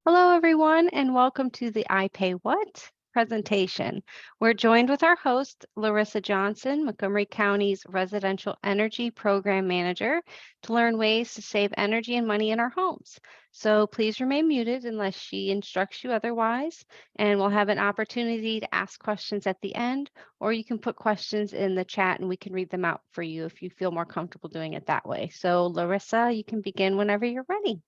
Hello, everyone, and welcome to the I Pay What presentation. We're joined with our host, Larissa Johnson, Montgomery County's Residential Energy Program Manager, to learn ways to save energy and money in our homes. So please remain muted unless she instructs you otherwise, and we'll have an opportunity to ask questions at the end, or you can put questions in the chat and we can read them out for you if you feel more comfortable doing it that way. So, Larissa, you can begin whenever you're ready.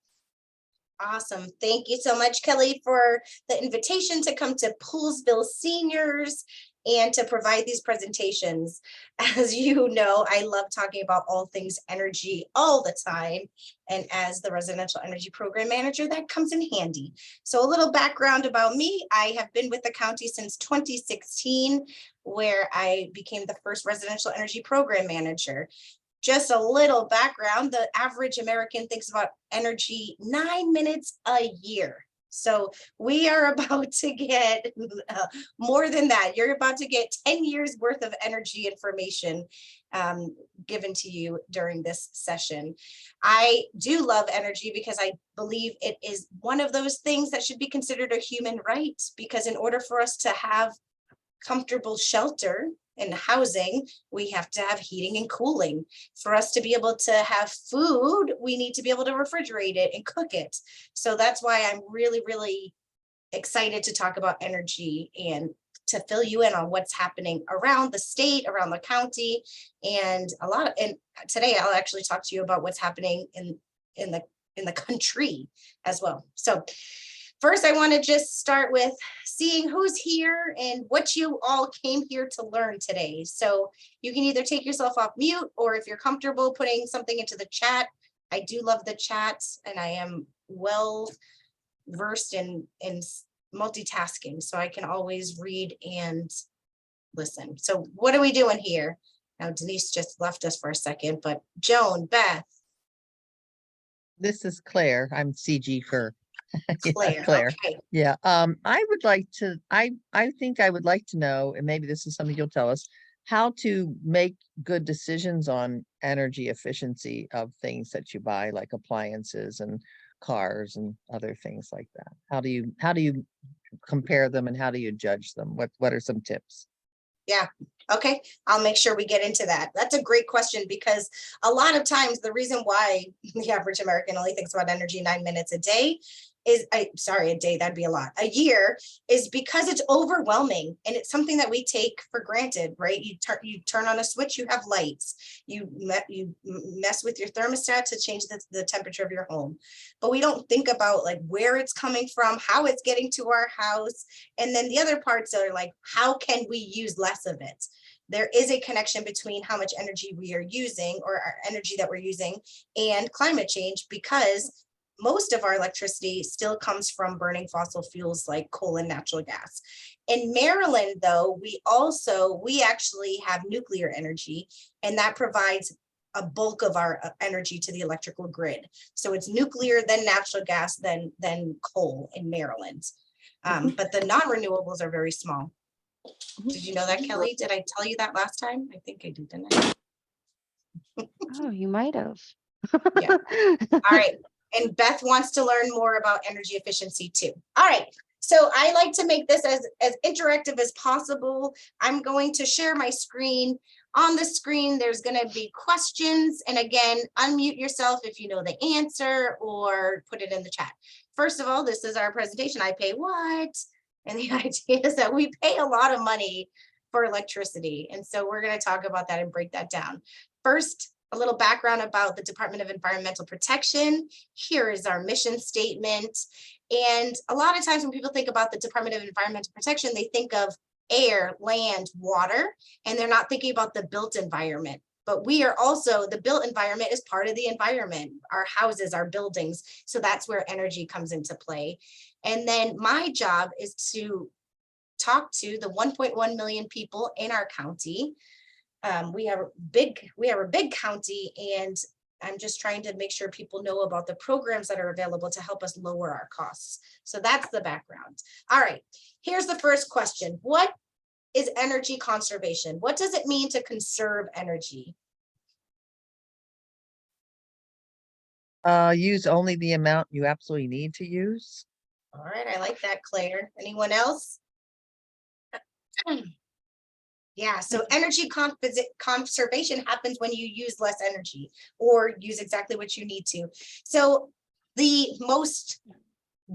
Awesome. Thank you so much, Kelly, for the invitation to come to Poolsville Seniors and to provide these presentations. As you know, I love talking about all things energy all the time. And as the residential energy program manager, that comes in handy. So a little background about me. I have been with the county since 2016, where I became the first residential energy program manager. Just a little background, the average American thinks about energy 9 minutes a year. So we are about to get more than that. You're about to get 10 years worth of energy information given to you during this session. I do love energy because I believe it is one of those things that should be considered a human right, because in order for us to have comfortable shelter and housing, we have to have heating and cooling. For us to be able to have food, we need to be able to refrigerate it and cook it. So that's why I'm really excited to talk about energy and to fill you in on what's happening around the state, around the county, and today I'll actually talk to you about what's happening in the country as well. So first, I want to just start with seeing who's here and what you all came here to learn today. So you can either take yourself off mute, or if you're comfortable putting something into the chat. I do love the chat, and I am well versed in multitasking, so I can always read and listen. So what are we doing here? Now, Denise just left us for a second, but Joan, Beth, This is Claire. I'm CG for Claire. Claire. Okay. Yeah. I would like to, I think I would like to know, and maybe this is something you'll tell us, how to make good decisions on energy efficiency of things that you buy, like appliances and cars and other things like that. How do you compare them, and how do you judge them? What are some tips? Yeah. Okay. I'll make sure we get into that. That's a great question, because a lot of times the reason why the average American only thinks about energy 9 minutes a day is, a day, that'd be a lot. A year is because it's overwhelming, and it's something that we take for granted, right? You turn on a switch, you have lights. You mess with your thermostat to change the temperature of your home. But we don't think about like where it's coming from, how it's getting to our house. And then the other parts are like, how can we use less of it? There is a connection between how much energy we are using, or our energy that we're using, and climate change, because most of our electricity still comes from burning fossil fuels like coal and natural gas. In Maryland, though, we actually have nuclear energy, and that provides a bulk of our energy to the electrical grid. So it's nuclear, then natural gas, then coal in Maryland. But the non-renewables are very small. Did you know that, Kelly? Did I tell you that last time? I think I did, didn't I? Oh, you might have. Yeah. All right. And Beth wants to learn more about energy efficiency too. All right. So I like to make this as interactive as possible. I'm going to share my screen. On the screen, there's going to be questions. And again, unmute yourself if you know the answer, or put it in the chat. First of all, this is our presentation. I pay what? And the idea is that we pay a lot of money for electricity. And so we're going to talk about that and break that down. First, a little background about the Department of Environmental Protection. Here is our mission statement. And a lot of times when people think about the Department of Environmental Protection, they think of air, land, water, and they're not thinking about the built environment. But we are also, the built environment is part of the environment, our houses, our buildings. So that's where energy comes into play. And then my job is to talk to the 1.1 million people in our county. We are a big county, and I'm just trying to make sure people know about the programs that are available to help us lower our costs. So that's the background. All right, here's the first question. What is energy conservation? What does it mean to conserve energy? Use only the amount you absolutely need to use. All right, I like that, Claire. Anyone else? Yeah, so energy conservation happens when you use less energy or use exactly what you need to. So the most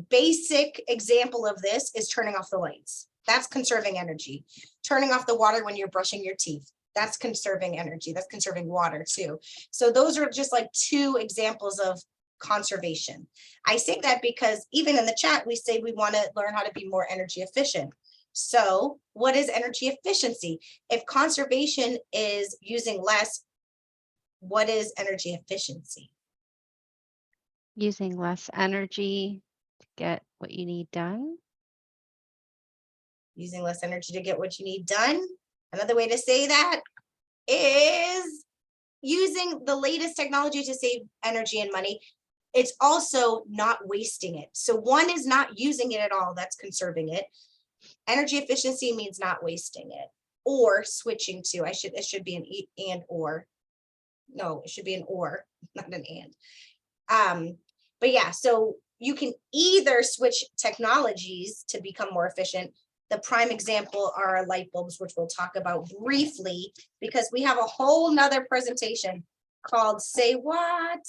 basic example of this is turning off the lights. That's conserving energy. Turning off the water when you're brushing your teeth. That's conserving energy. That's conserving water too. So those are just like two examples of conservation. I say that because even in the chat, we say we want to learn how to be more energy efficient. So what is energy efficiency? If conservation is using less, what is energy efficiency? Using less energy to get what you need done. Using less energy to get what you need done. Another way to say that is using the latest technology to save energy and money. It's also not wasting it. So one is not using it at all. That's conserving it. Energy efficiency means not wasting it or switching to. It should be an and or. No, it should be an or, not an and. But yeah, so you can either switch technologies to become more efficient. The prime example are light bulbs, which we'll talk about briefly because we have a whole nother presentation called Say What,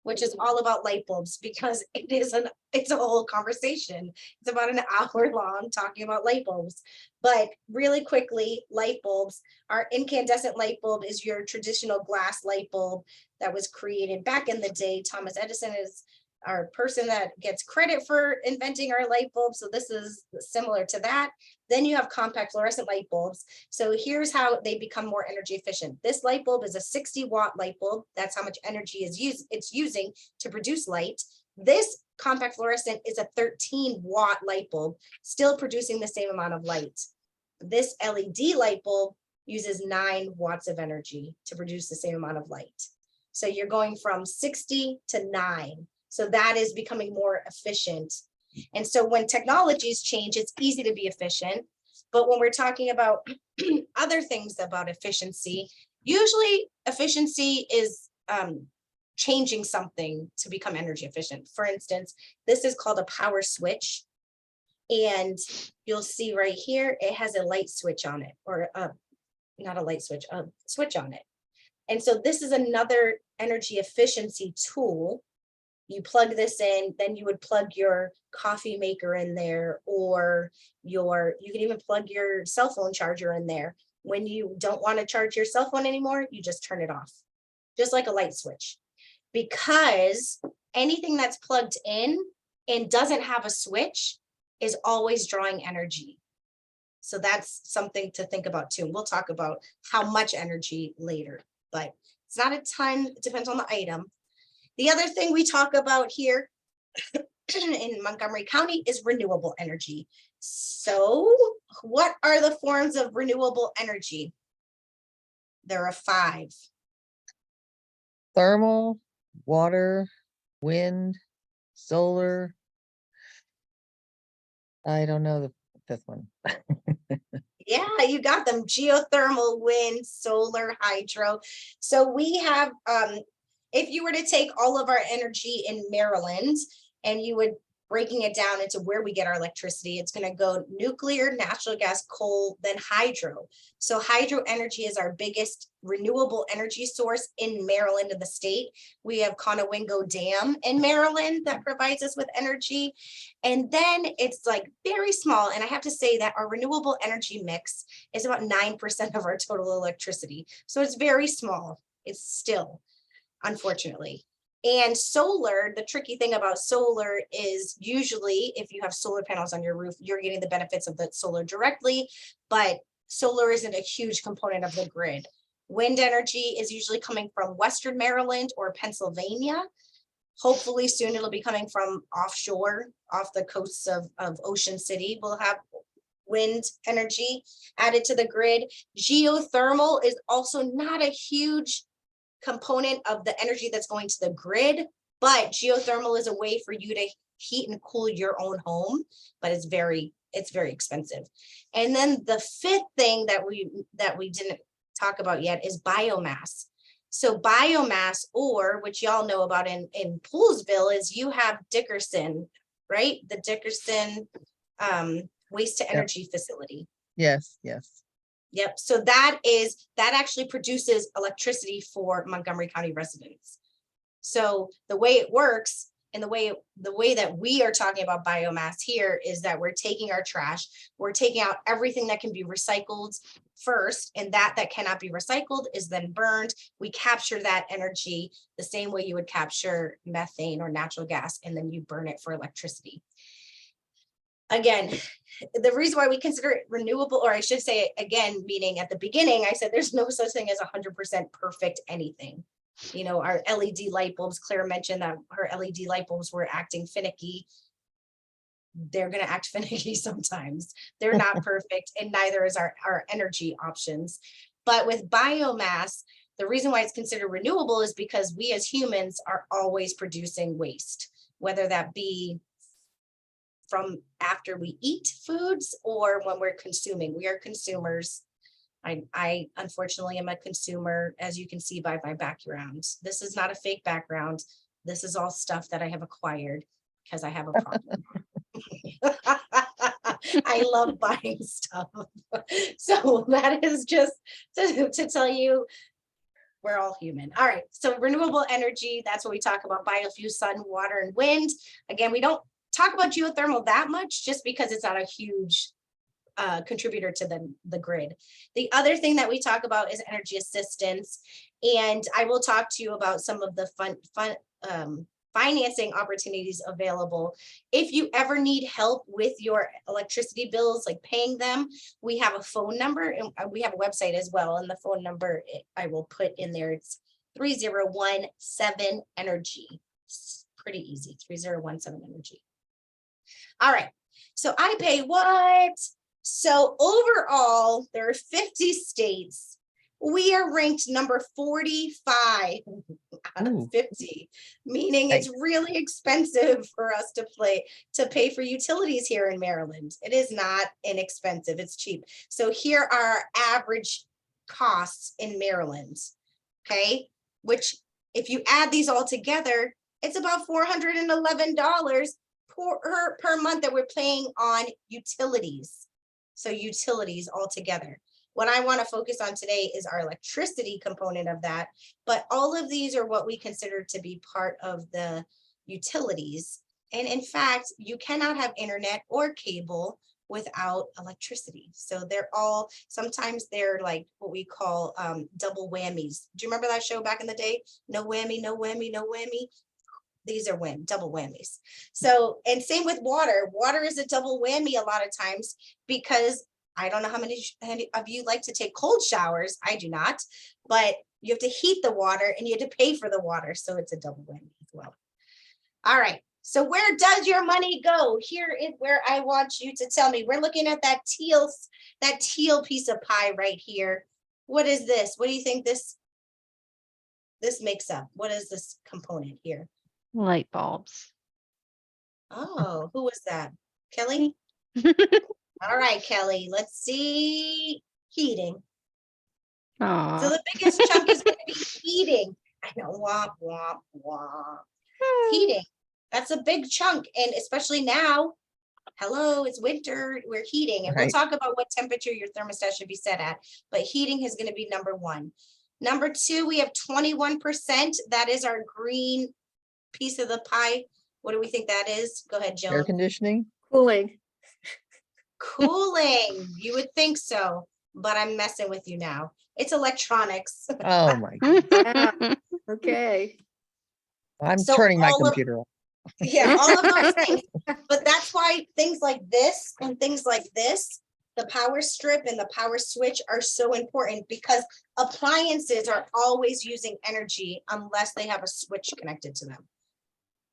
which is all about light bulbs because it's a whole conversation. It's about an hour long talking about light bulbs. But really quickly, light bulbs, our incandescent light bulb is your traditional glass light bulb that was created back in the day. Thomas Edison is our person that gets credit for inventing our light bulb. So this is similar to that. Then you have compact fluorescent light bulbs. So here's how they become more energy efficient. This light bulb is a 60-watt light bulb. That's how much energy it's using to produce light. This compact fluorescent is a 13-watt light bulb, still producing the same amount of light. This LED light bulb uses 9 watts of energy to produce the same amount of light. So you're going from 60 to 9. So that is becoming more efficient. And so when technologies change, it's easy to be efficient. But when we're talking about other things about efficiency, usually efficiency is changing something to become energy efficient. For instance, this is called a power switch. And you'll see right here, it has a light switch on it, or not a light switch, a switch on it. And so this is another energy efficiency tool. You plug this in, then you would plug your coffee maker in there, or you can even plug your cell phone charger in there. When you don't want to charge your cell phone anymore, you just turn it off, just like a light switch. Because anything that's plugged in and doesn't have a switch is always drawing energy. So that's something to think about too. We'll talk about how much energy later, but it's not a ton, it depends on the item. The other thing we talk about here in Montgomery County is renewable energy. So what are the forms of renewable energy? There are 5. Thermal, water, wind, solar. I don't know the 5th one. Yeah, you got them. Geothermal, wind, solar, hydro. So we have, if you were to take all of our energy in Maryland and you would breaking it down into where we get our electricity, it's going to go nuclear, natural gas, coal, then hydro. So hydro energy is our biggest renewable energy source in Maryland in the state. We have Conowingo Dam in Maryland that provides us with energy. And then it's like very small. And I have to say that our renewable energy mix is about 9% of our total electricity. So it's very small. It's still, unfortunately. And solar, the tricky thing about solar is usually if you have solar panels on your roof, you're getting the benefits of the solar directly, but solar isn't a huge component of the grid. Wind energy is usually coming from Western Maryland or Pennsylvania. Hopefully soon it'll be coming from offshore, off the coasts of Ocean City. We'll have wind energy added to the grid. Geothermal is also not a huge component of the energy that's going to the grid, but geothermal is a way for you to heat and cool your own home, but it's very expensive. And then the 5th thing that we didn't talk about yet is biomass. So biomass, or which y'all know about in Poolsville, is you have Dickerson right? The Dickerson waste to energy facility. Yes, yes. Yep. So that actually produces electricity for Montgomery County residents. So the way it works and the way that we are talking about biomass here is that we're taking our trash, we're taking out everything that can be recycled first, and that cannot be recycled is then burned. We capture that energy the same way you would capture methane or natural gas, and then you burn it for electricity. Again, the reason why we consider it renewable, or I should say again, meaning at the beginning, I said there's no such thing as 100% perfect anything. You know, our LED light bulbs, Claire mentioned that her LED light bulbs were acting finicky. They're going to act finicky sometimes. They're not perfect, and neither is our energy options. But with biomass, the reason why it's considered renewable is because we as humans are always producing waste, whether that be from after we eat foods or when we're consuming. We are consumers. I unfortunately am a consumer, as you can see by my background. This is not a fake background. This is all stuff that I have acquired because I have a problem. I love buying stuff. So that is just to tell you, we're all human. All right. So renewable energy, that's what we talk about: biofuel, sun, water, and wind. Again, we don't talk about geothermal that much just because it's not a huge contributor to the grid. The other thing that we talk about is energy assistance. And I will talk to you about some of the financing opportunities available. If you ever need help with your electricity bills, like paying them, we have a phone number, and we have a website as well. And the phone number I will put in there. It's 3017 Energy. It's pretty easy. 3017 Energy. All right. So I pay what? So overall, there are 50 states. We are ranked number 45 out of 50, meaning it's really expensive for us to pay for utilities here in Maryland. It is not inexpensive, it's cheap. So here are our average costs in Maryland, okay? Which if you add these all together, it's about $411 per month that we're paying on utilities. So utilities altogether. What I want to focus on today is our electricity component of that, but all of these are what we consider to be part of the utilities. And in fact, you cannot have internet or cable without electricity. So they're all, sometimes they're like what we call double whammies. Do you remember that show back in the day? No whammy, no whammy, no whammy. These are double whammies. So, and same with water. Water is a double whammy a lot of times, because I don't know how many of you like to take cold showers. I do not, but you have to heat the water and you have to pay for the water. So it's a double whammy as well. All right. So where does your money go? Here is where I want you to tell me. We're looking at that teal piece of pie right here. What is this? What do you think this makes up? What is this component here? Light bulbs. Oh, who was that? Kelly? All right, Kelly, let's see. Heating. Aww. So the biggest chunk is going to be heating. I know, womp, womp, womp. Heating. That's a big chunk. And especially now, hello, it's winter, we're heating. And we'll talk about what temperature your thermostat should be set at. But heating is going to be number one. Number two, we have 21%. That is our green piece of the pie. What do we think that is? Go ahead, Joan. Air conditioning? Cooling. Cooling. You would think so, but I'm messing with you now. It's electronics. Oh my God. Okay. I'm So turning my all of- computer off. Yeah, all of those things. But that's why things like this and things like this, the power strip and the power switch, are so important, because appliances are always using energy unless they have a switch connected to them.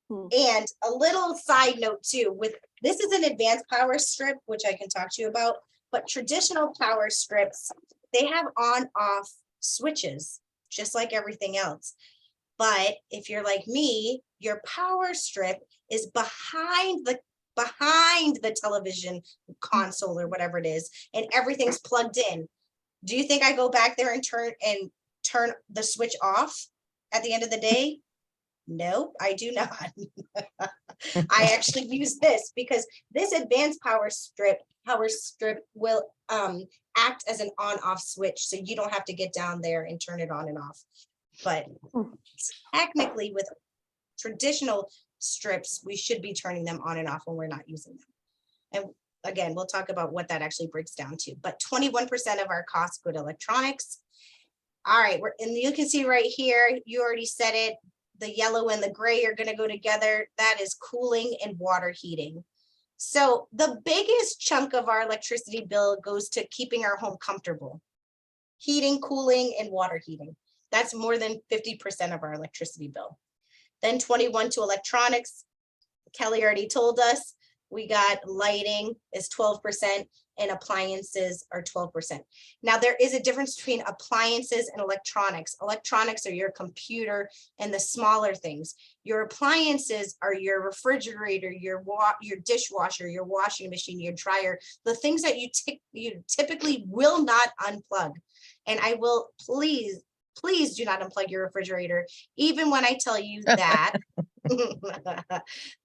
And a little side note too, this is an advanced power strip, which I can talk to you about, but traditional power strips, they have on-off switches, just like everything else. But if you're like me, your power strip is behind the television console or whatever it is, and everything's plugged in. Do you think I go back there and turn the switch off at the end of the day? Nope, I do not. I actually use this because this advanced power strip will act as an on-off switch, so you don't have to get down there and turn it on and off. But technically with traditional strips, we should be turning them on and off when we're not using them. And again, we'll talk about what that actually breaks down to, but 21% of our costs go to electronics. All right, and you can see right here, you already said it, the yellow and the gray are going to go together. That is cooling and water heating. So the biggest chunk of our electricity bill goes to keeping our home comfortable. Heating, cooling, and water heating. That's more than 50% of our electricity bill. Then 21 to electronics. Kelly already told us we got lighting is 12% and appliances are 12%. Now there is a difference between appliances and electronics. Electronics are your computer and the smaller things. Your appliances are your refrigerator, your dishwasher, your washing machine, your dryer, the things that you typically will not unplug. And I will please do not unplug your refrigerator, even when I tell you that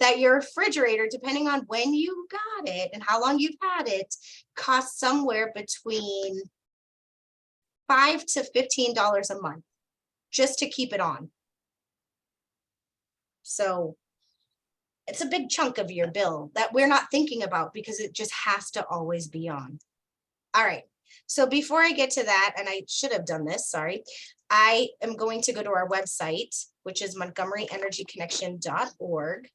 that your refrigerator, depending on when you got it and how long you've had it, costs somewhere between $5 to $15 a month just to keep it on. So it's a big chunk of your bill that we're not thinking about because it just has to always be on. All right. So before I get to that, and I should have done this, sorry, I am going to go to our website, which is montgomeryenergyconnection.org.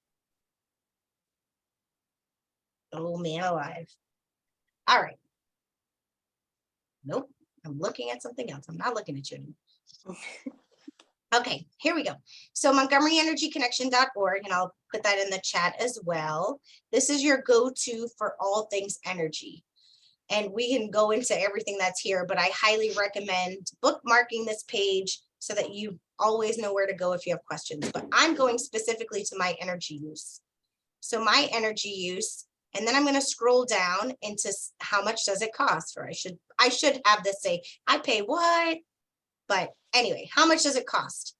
Oh man alive. All right. Nope, I'm looking at something else. I'm not looking at you anymore. Okay, here we go. So montgomeryenergyconnection.org, and I'll put that in the chat as well. This is your go-to for all things energy. And we can go into everything that's here, but I highly recommend bookmarking this page so that you always know where to go if you have questions. But I'm going specifically to my energy use. So my energy use, and then I'm going to scroll down into how much does it cost, or I should have this say, I pay what? But anyway, how much does it cost?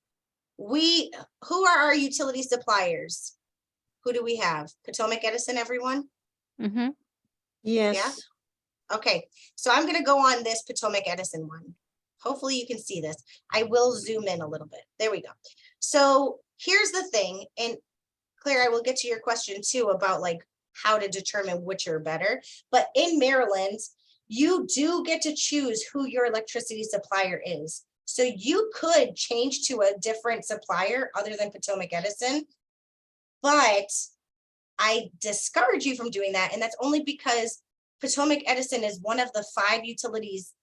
Who are our utility suppliers? Who do we have? Potomac Edison, everyone? Mm-hmm. Yes. Yeah. Okay, so I'm going to go on this Potomac Edison one. Hopefully you can see this. I will zoom in a little bit. There we go. So here's the thing, and Claire, I will get to your question too about like how to determine which are better. But in Maryland, you do get to choose who your electricity supplier is. So you could change to a different supplier other than Potomac Edison, but I discourage you from doing that. And that's only because Potomac Edison is one of the 5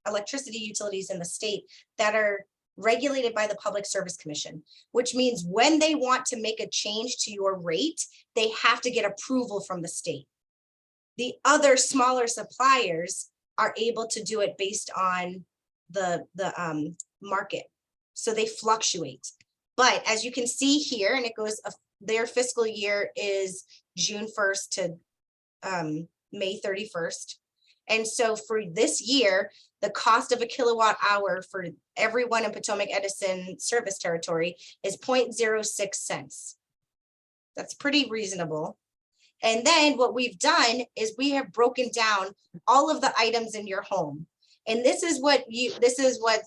electricity utilities in the state that are regulated by the Public Service Commission, which means when they want to make a change to your rate, they have to get approval from the state. The other smaller suppliers are able to do it based on the market. So they fluctuate. But as you can see here, and it goes, their fiscal year is June 1st to May 31st. And so for this year, the cost of a kilowatt hour for everyone in Potomac Edison service territory is 0.06 cents. That's pretty reasonable. And then what we've done is we have broken down all of the items in your home. And this is what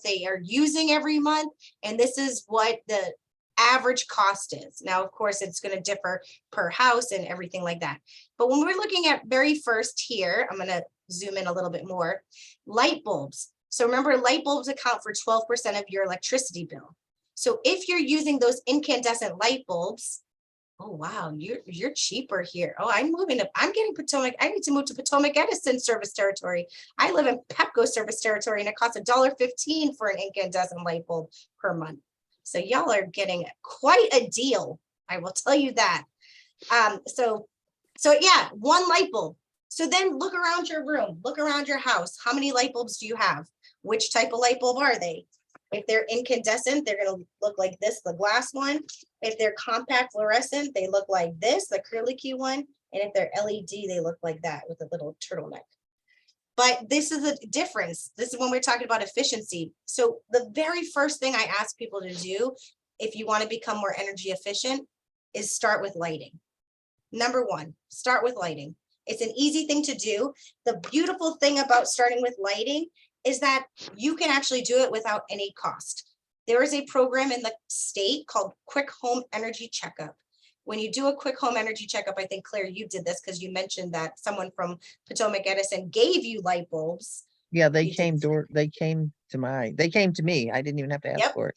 they are using every month. And this is what the average cost is. Now, of course, it's going to differ per house and everything like that. But when we're looking at very first here, I'm going to zoom in a little bit more, light bulbs. So remember, light bulbs account for 12% of your electricity bill. So if you're using those incandescent light bulbs, oh, wow, you're cheaper here. Oh, I'm getting Potomac. I need to move to Potomac Edison service territory. I live in Pepco service territory and it costs $1.15 for an incandescent light bulb per month. So y'all are getting quite a deal. I will tell you that. So yeah, one light bulb. So then look around your room, look around your house. How many light bulbs do you have? Which type of light bulb are they? If they're incandescent, they're going to look like this, the glass one. If they're compact fluorescent, they look like this, the curlicue one. And if they're LED, they look like that with a little turtleneck. But this is the difference. This is when we're talking about efficiency. So the very first thing I ask people to do, if you want to become more energy efficient, is start with lighting. Number one, start with lighting. It's an easy thing to do. The beautiful thing about starting with lighting is that you can actually do it without any cost. There is a program in the state called Quick Home Energy Checkup. When you do a quick home energy checkup, I think, Claire, you did this because you mentioned that someone from Potomac Edison gave you light bulbs. Yeah, they You did- came they came to me. I didn't even have to ask Yep. for it.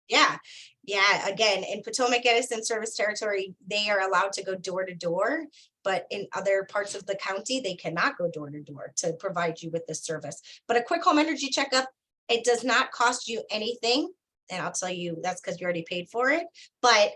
Yeah. Yeah. Again, in Potomac Edison service territory, they are allowed to go door to door, but in other parts of the county, they cannot go door to door to provide you with this service. But a quick home energy checkup, it does not cost you anything. And I'll tell you that's because you already paid for it, but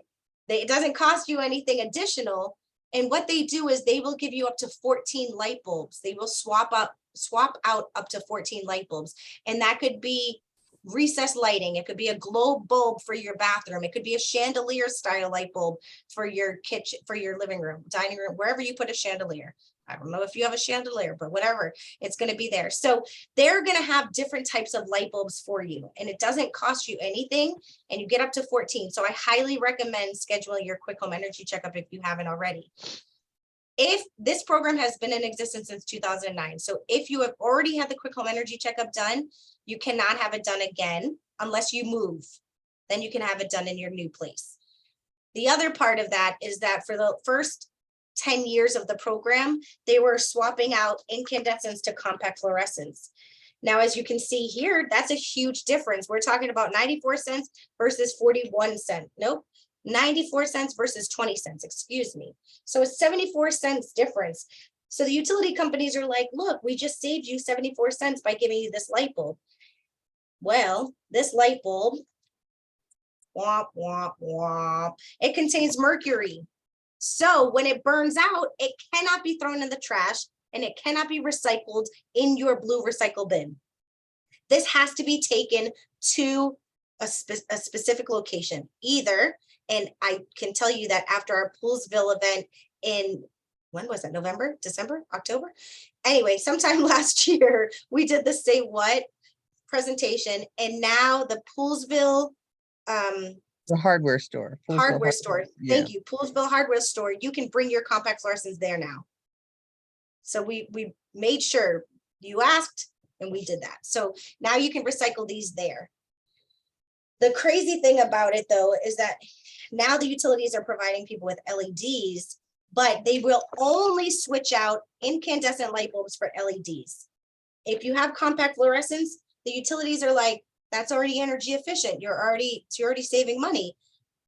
it doesn't cost you anything additional. And what they do is they will give you up to 14 light bulbs. They will swap out up to 14 light bulbs. And that could be recessed lighting. It could be a globe bulb for your bathroom. It could be a chandelier style light bulb for your kitchen, for your living room, dining room, wherever you put a chandelier. I don't know if you have a chandelier, but whatever, it's going to be there. So they're going to have different types of light bulbs for you, and it doesn't cost you anything, and you get up to 14. So I highly recommend scheduling your quick home energy checkup if you haven't already. If this program has been in existence since 2009, so if you have already had the quick home energy checkup done, you cannot have it done again unless you move. Then you can have it done in your new place. The other part of that is that for the first 10 years of the program, they were swapping out incandescents to compact fluorescents. Now, as you can see here, that's a huge difference. We're talking about 94 cents versus 41 cents. Nope. 94 cents versus 20 cents, excuse me. So it's 74 cents difference. So the utility companies are like, look, we just saved you 74 cents by giving you this light bulb. Well, this light bulb, womp, womp, womp, it contains mercury. So when it burns out, it cannot be thrown in the trash and it cannot be recycled in your blue recycle bin. This has to be taken to a specific location, either, and I can tell you that after our Poolsville event in, when was that, November, December, October? Anyway, sometime last year, we did the Say What presentation, and now the Poolsville The hardware store. Poolsville hardware store. Yeah. Thank you. Poolsville hardware store. You can bring your compact fluorescents there now. So we made sure you asked and we did that. So now you can recycle these there. The crazy thing about it though, is that now the utilities are providing people with LEDs, but they will only switch out incandescent light bulbs for LEDs. If you have compact fluorescents, the utilities are like, that's already energy efficient. You're already saving money.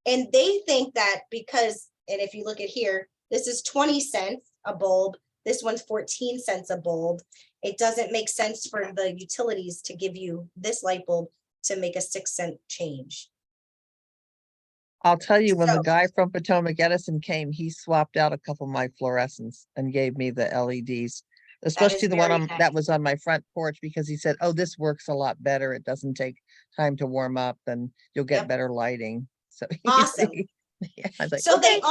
And they think that because, and if you look at here, this is 20 cents a bulb. This one's 14 cents a bulb. It doesn't make sense for the utilities to give you this light bulb to make a 6-cent change. I'll tell you, when the So- guy from Potomac Edison came, he swapped out a couple of my fluorescents and gave me the LEDs, especially the one very that nice. was on my front porch, because he said, oh, this works a lot better. It doesn't take time to warm up and you'll get Yep. better lighting. So Awesome. Yeah, I was like, So okay.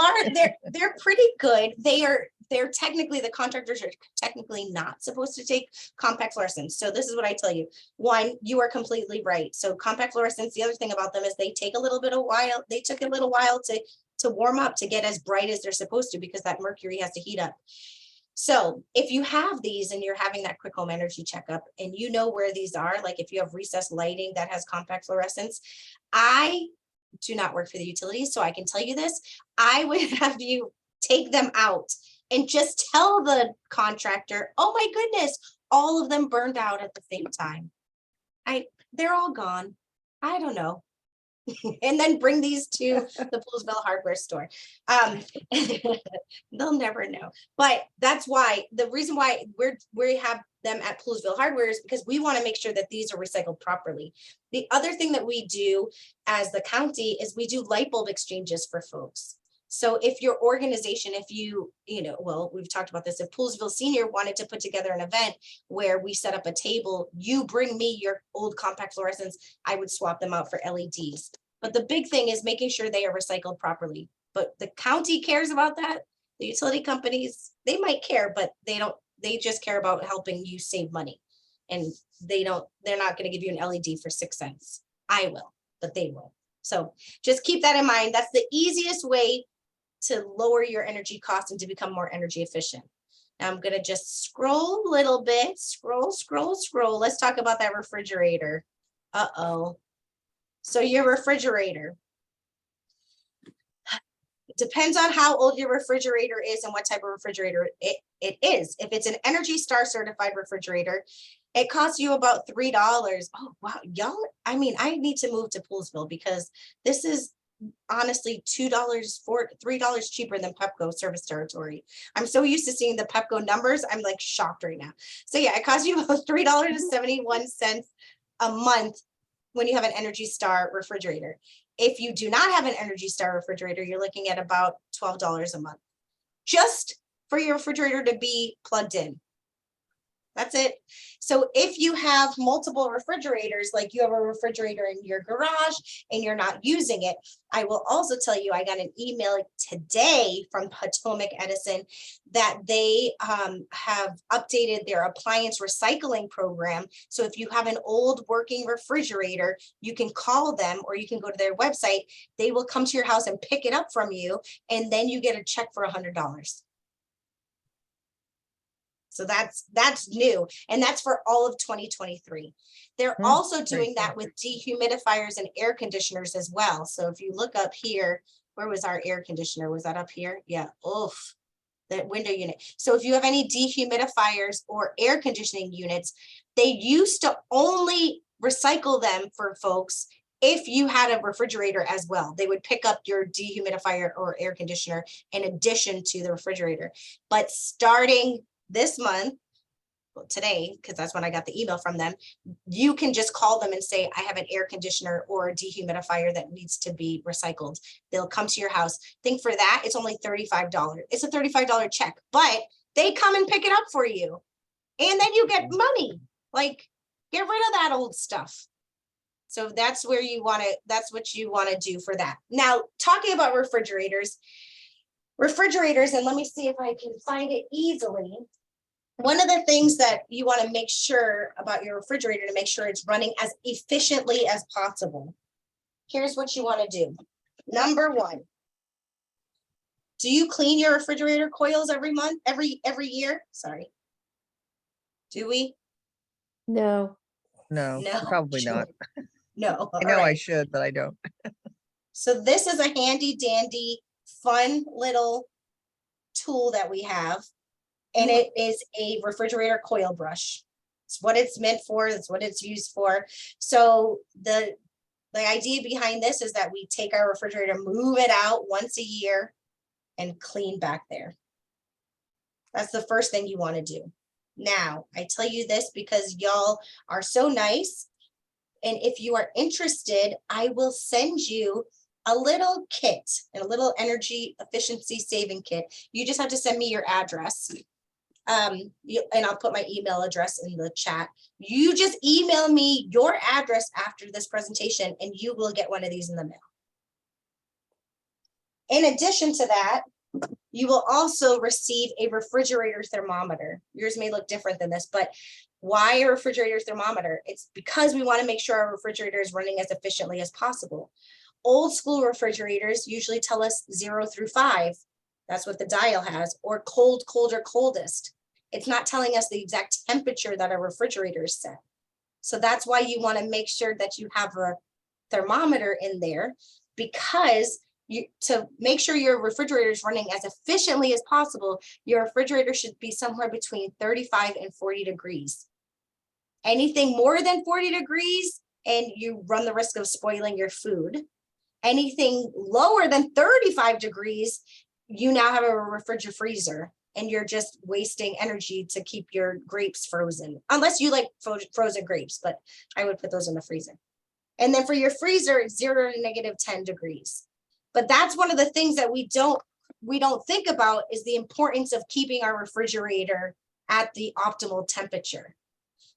they're pretty good. They're technically, the contractors are technically not supposed to take compact fluorescents. So this is what I tell you. One, you are completely right. So compact fluorescents, the other thing about them is they take a little while to warm up, to get as bright as they're supposed to, because that mercury has to heat up. So if you have these and you're having that quick home energy checkup and you know where these are, like if you have recessed lighting that has compact fluorescents, I do not work for the utilities, so I can tell you this. I would have you take them out and just tell the contractor, oh my goodness, all of them burned out at the same time. They're all gone. I don't know. And then bring these to the Poolsville hardware store. They'll never know. But that's why, the reason why we have them at Poolsville hardware is because we want to make sure that these are recycled properly. The other thing that we do as the county is we do light bulb exchanges for folks. So if your organization, if well, we've talked about this, if Poolsville Senior wanted to put together an event where we set up a table, you bring me your old compact fluorescents, I would swap them out for LEDs. But the big thing is making sure they are recycled properly. But the county cares about that. The utility companies, they might care, but they just care about helping you save money. And they're not going to give you an LED for 6 cents. I will, but they will. So just keep that in mind. That's the easiest way to lower your energy costs and to become more energy efficient. Now I'm going to just scroll a little bit, scroll. Let's talk about that refrigerator. Uh-oh. So your refrigerator. It depends on how old your refrigerator is and what type of refrigerator it is. If it's an Energy Star certified refrigerator, it costs you about $3. Oh, wow. Y'all, I mean, I need to move to Poolsville because this is honestly $3 cheaper than Pepco service territory. I'm so used to seeing the Pepco numbers. I'm like shocked right now. So yeah, it costs you about $3.71 a month when you have an Energy Star refrigerator. If you do not have an Energy Star refrigerator, you're looking at about $12 a month just for your refrigerator to be plugged in. That's it. So if you have multiple refrigerators, like you have a refrigerator in your garage and you're not using it, I will also tell you, I got an email today from Potomac Edison that they have updated their appliance recycling program. So if you have an old working refrigerator, you can call them or you can go to their website. They will come to your house and pick it up from you, and then you get a check for $100. So that's new, and that's for all of 2023. They're also doing that with dehumidifiers and air conditioners as well. So if you look up here, where was our air conditioner? Was that up here? Yeah. Oof. The window unit. So if you have any dehumidifiers or air conditioning units, they used to only recycle them for folks if you had a refrigerator as well. They would pick up your dehumidifier or air conditioner in addition to the refrigerator. But starting this month, well, today, because that's when I got the email from them, you can just call them and say, I have an air conditioner or a dehumidifier that needs to be recycled. They'll come to your house. Think for that, it's only $35. It's a $35 check, but they come and pick it up for you. And then you get money. Like, get rid of that old stuff. So that's where you want to, that's what you want to do for that. Now, talking about refrigerators, and let me see if I can find it easily. One of the things that you want to make sure about your refrigerator to make sure it's running as efficiently as possible. Here's what you want to do. Number one, do you clean your refrigerator coils every month, every year? Sorry. Do we? No, No, probably not. No. I know I should, but I don't. So this is a handy dandy, fun little tool that we have. And it is a refrigerator coil brush. It's what it's meant for. It's what it's used for. So the idea behind this is that we take our refrigerator, move it out once a year, and clean back there. That's the first thing you want to do. Now, I tell you this because y'all are so nice. And if you are interested, I will send you a little kit, a little energy efficiency saving kit. You just have to send me your address. And I'll put my email address in the chat. You just email me your address after this presentation and you will get one of these in the mail. In addition to that, you will also receive a refrigerator thermometer. Yours may look different than this, but why a refrigerator thermometer? It's because we want to make sure our refrigerator is running as efficiently as possible. Old school refrigerators usually tell us 0 through 5. That's what the dial has, or cold, colder, coldest. It's not telling us the exact temperature that a refrigerator is set. So that's why you want to make sure that you have a thermometer in there, because to make sure your refrigerator is running as efficiently as possible, your refrigerator should be somewhere between 35 and 40 degrees. Anything more than 40 degrees, and you run the risk of spoiling your food. Anything lower than 35 degrees, you now have a refrigerator freezer and you're just wasting energy to keep your grapes frozen, unless you like frozen grapes, but I would put those in the freezer. And then for your freezer, it's 0 to -10 degrees. But that's one of the things that we don't think about, is the importance of keeping our refrigerator at the optimal temperature.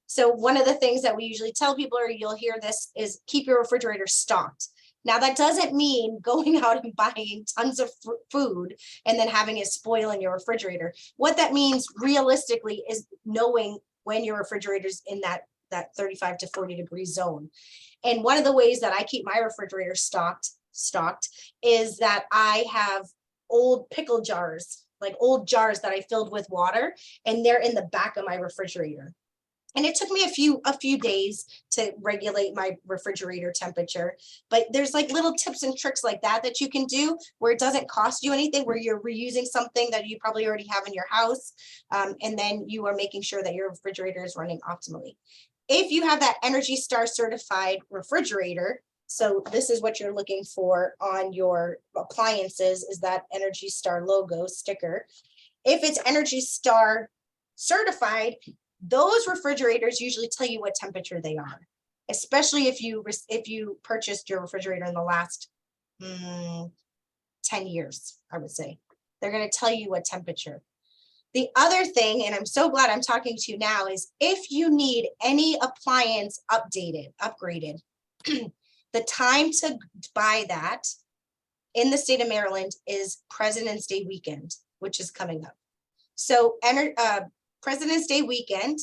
So one of the things that we usually tell people, or you'll hear this, is keep your refrigerator stocked. Now, that doesn't mean going out and buying tons of food and then having it spoil in your refrigerator. What that means realistically is knowing when your refrigerator's in that 35 to 40 degree zone. And one of the ways that I keep my refrigerator stocked is that I have old pickle jars, like old jars that I filled with water, and they're in the back of my refrigerator. And it took me a few days to regulate my refrigerator temperature. But there's like little tips and tricks like that you can do where it doesn't cost you anything, where you're reusing something that you probably already have in your house. And then you are making sure that your refrigerator is running optimally. If you have that Energy Star certified refrigerator, so this is what you're looking for on your appliances, is that Energy Star logo sticker. If it's Energy Star certified, those refrigerators usually tell you what temperature they are, especially if you purchased your refrigerator in the last 10 years, I would say. They're going to tell you what temperature. The other thing, and I'm so glad I'm talking to you now, is if you need any appliance upgraded, the time to buy that in the state of Maryland is President's Day weekend, which is coming up. So President's Day weekend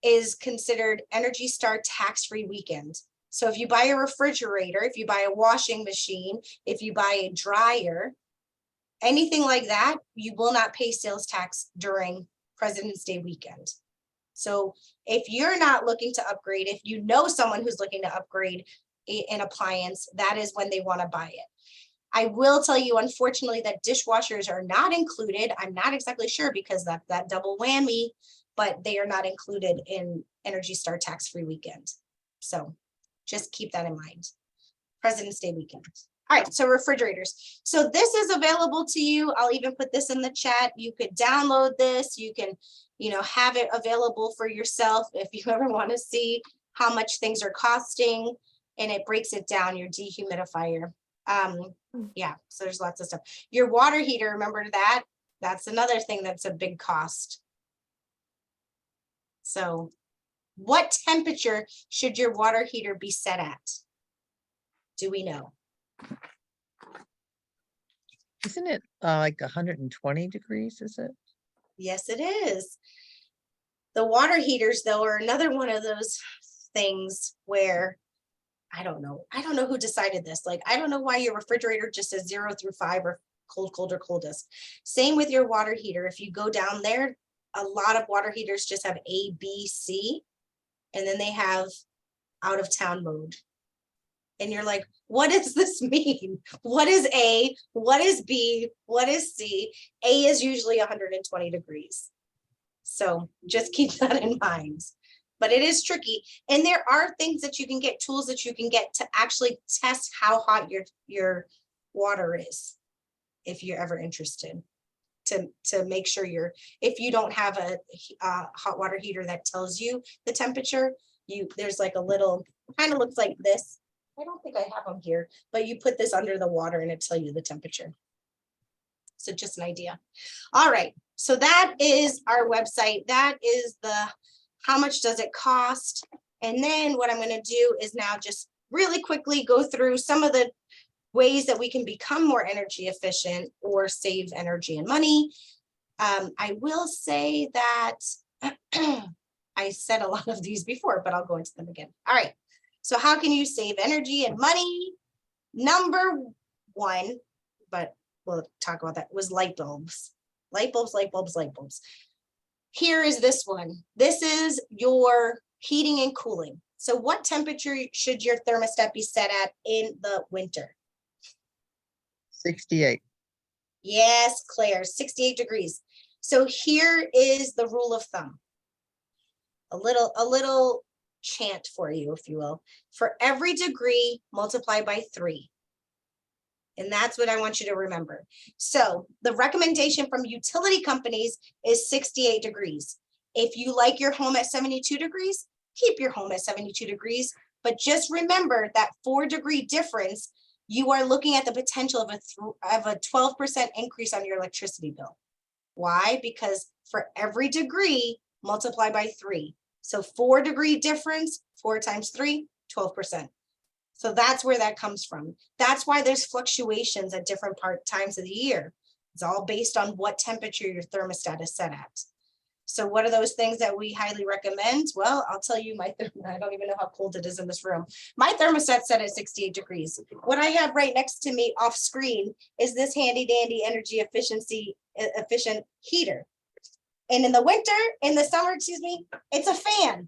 is considered Energy Star tax-free weekend. So if you buy a refrigerator, if you buy a washing machine, if you buy a dryer, anything like that, you will not pay sales tax during President's Day weekend. So if you're not looking to upgrade, if you know someone who's looking to upgrade an appliance, that is when they want to buy it. I will tell you, unfortunately, that dishwashers are not included. I'm not exactly sure because that double whammy, but they are not included in Energy Star tax-free weekend. So just keep that in mind. President's Day weekend. All right, so refrigerators. So this is available to you. I'll even put this in the chat. You could download this. You can, have it available for yourself if you ever want to see how much things are costing, and it breaks it down, your dehumidifier. Yeah, so there's lots of stuff. Your water heater, remember that? That's another thing that's a big cost. So what temperature should your water heater be set at? Do we know? Isn't it like 120 degrees, is it? Yes, it is. The water heaters, though, are another one of those things where I don't know who decided this. Like, I don't know why your refrigerator just says 0 through 5 or cold, cold, or coldest. Same with your water heater. If you go down there, a lot of water heaters just have A, B, C, and then they have out of town mode. And you're like, what does this mean? What is A? What is B? What is C? A is usually 120 degrees. So just keep that in mind. But it is tricky. And there are things that you can get, tools that you can get to actually test how hot your water is, if you're ever interested, to make sure if you don't have a hot water heater that tells you the temperature, there's like a little, kind of looks like this. I don't think I have them here, but you put this under the water and it tells you the temperature. So just an idea. All right. So that is our website. That is how much does it cost? And then what I'm going to do is now just really quickly go through some of the ways that we can become more energy efficient or save energy and money. I will say that I said a lot of these before, but I'll go into them again. All right. So how can you save energy and money? Number one, but we'll talk about that, was light bulbs. Light bulbs, light bulbs, light bulbs. Here is this one. This is your heating and cooling. So what temperature should your thermostat be set at in the winter? 68. Yes, Claire, 68 degrees. So here is the rule of thumb. A little chant for you, if you will. For every degree, multiply by 3. And that's what I want you to remember. So the recommendation from utility companies is 68 degrees. If you like your home at 72 degrees, keep your home at 72 degrees. But just remember that 4-degree difference, you are looking at the potential of a 12% increase on your electricity bill. Why? Because for every degree, multiply by 3. So 4-degree difference, 4 times 3, 12%. So that's where that comes from. That's why there's fluctuations at different times of the year. It's all based on what temperature your thermostat is set at. So what are those things that we highly recommend? Well, I'll tell you I don't even know how cold it is in this room. My thermostat set at 68 degrees. What I have right next to me off screen is this handy dandy energy efficient heater. And in the summer, excuse me, it's a fan.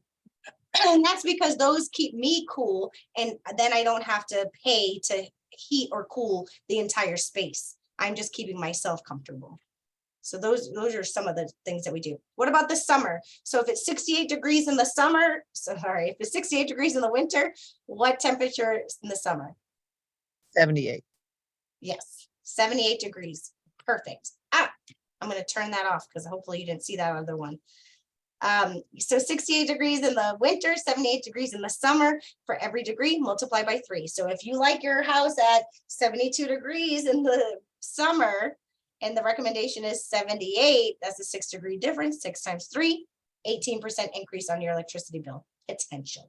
And that's because those keep me cool. And then I don't have to pay to heat or cool the entire space. I'm just keeping myself comfortable. So those are some of the things that we do. What about the summer? So if it's 68 degrees in the summer, if it's 68 degrees in the winter, what temperature is in the summer? 78. Yes, 78 degrees. Perfect. I'm going to turn that off because hopefully you didn't see that other one. So 68 degrees in the winter, 78 degrees in the summer. For every degree, multiply by 3. So if you like your house at 72 degrees in the summer, and the recommendation is 78, that's a 6 degree difference, 6 times 3, 18% increase on your electricity bill, potentially.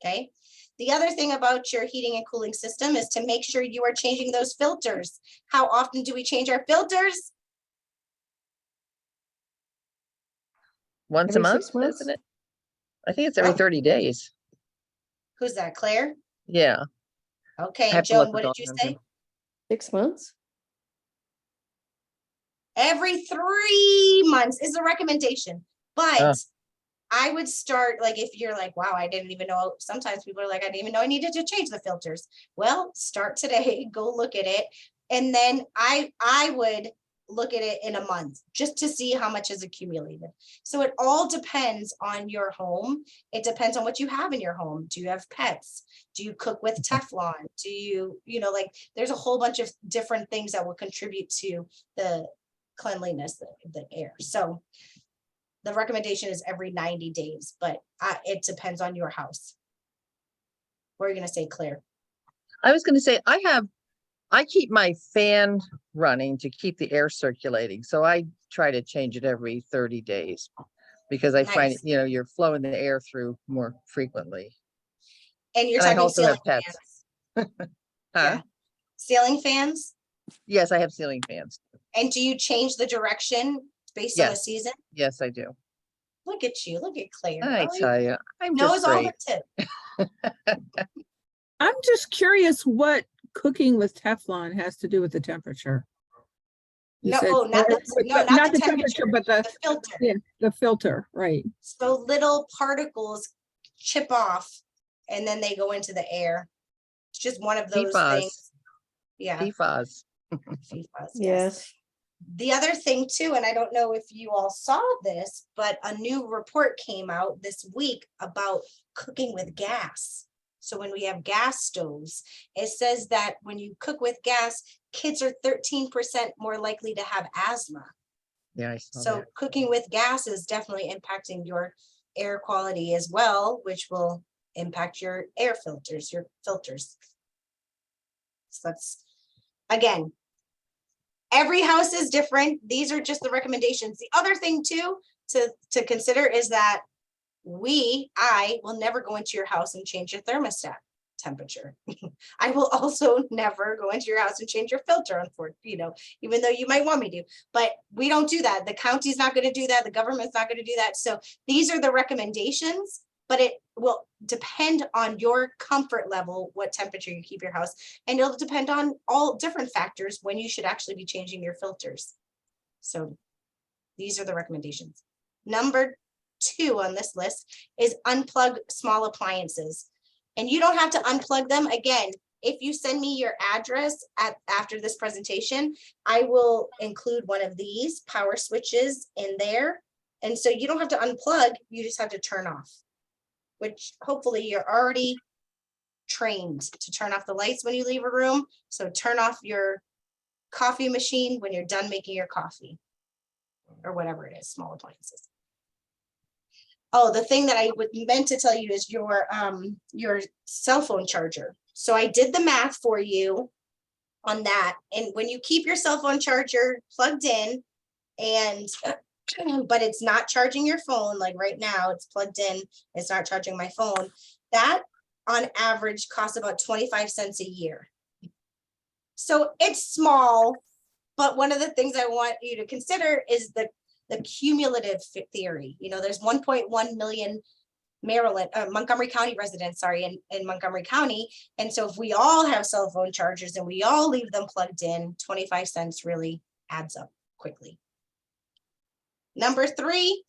Okay. The other thing about your heating and cooling system is to make sure you are changing those filters. How often do we change our filters? Once a Every month, 6 months? isn't it? I think it's every Well- 30 days. Who's that, Claire? Yeah. Okay, I and have to let Joan, the what did dog you know, say? too. 6 months? Every 3 months is a recommendation, but Oh. I would start, like, if you're like, wow, I didn't even know. Sometimes people are like, I didn't even know I needed to change the filters. Well, start today, go look at it. And then I would look at it in a month just to see how much is accumulated. So it all depends on your home. It depends on what you have in your home. Do you have pets? Do you cook with Teflon? Do you, like, there's a whole bunch of different things that will contribute to the cleanliness of the air. So the recommendation is every 90 days, but it depends on your house. What are you going to say, Claire? I was going to say, I keep my fan running to keep the air circulating. So I try to change it every 30 days because I find, Nice. you're flowing the air through more frequently. And you're And I talking also have ceiling pets. fans. Huh? Yeah. Ceiling fans? Yes, I have ceiling fans. And do you change the direction based on the Yes. season? Yes, I do. Look at you. Look at Claire. I tell you, I'm knows just all great. the tips. I'm just curious what cooking with Teflon has to do with the temperature. You No, said- not the temperature, but the filter. yeah, the filter, right? So little particles chip off and then they go into the air. It's just one of those PFAS. things. Yeah. PFAS. PFAS, yes. Yes. The other thing too, and I don't know if you all saw this, but a new report came out this week about cooking with gas. So when we have gas stoves, it says that when you cook with gas, kids are 13% more likely to have asthma. Yeah, I saw So that. cooking with gas is definitely impacting your air quality as well, which will impact your air filters, your filters. So that's, again, every house is different. These are just the recommendations. The other thing too, to consider is that I will never go into your house and change your thermostat temperature. I will also never go into your house and change your filter, even though you might want me to, but we don't do that. The county's not going to do that. The government's not going to do that. So these are the recommendations, but it will depend on your comfort level, what temperature you keep your house, and it'll depend on all different factors when you should actually be changing your filters. So these are the recommendations. Number 2 on this list is unplug small appliances. And you don't have to unplug them. Again, if you send me your address after this presentation, I will include one of these power switches in there. And so you don't have to unplug, you just have to turn off, which hopefully you're already trained to turn off the lights when you leave a room. So turn off your coffee machine when you're done making your coffee or whatever it is, small appliances. Oh, the thing that I meant to tell you is your cell phone charger. So I did the math for you on that. And when you keep your cell phone charger plugged in but it's not charging your phone, like right now it's plugged in, it's not charging my phone, that on average costs about 25 cents a year. So it's small, but one of the things I want you to consider is the the cumulative theory. You know, there's 1.1 million Montgomery County residents, in Montgomery County. And so if we all have cell phone chargers and we all leave them plugged in, 25 cents really adds up quickly. Number 3,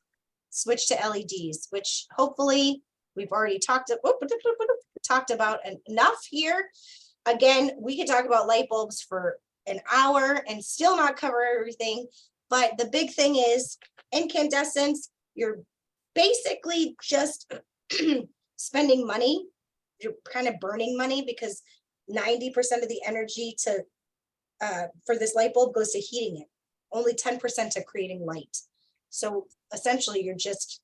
switch to LEDs, which hopefully we've already talked about enough here. Again, we could talk about light bulbs for an hour and still not cover everything. But the big thing is incandescents, you're basically just spending money. You're kind of burning money because 90% of the energy for this light bulb goes to heating it, only 10% to creating light. So essentially you're just,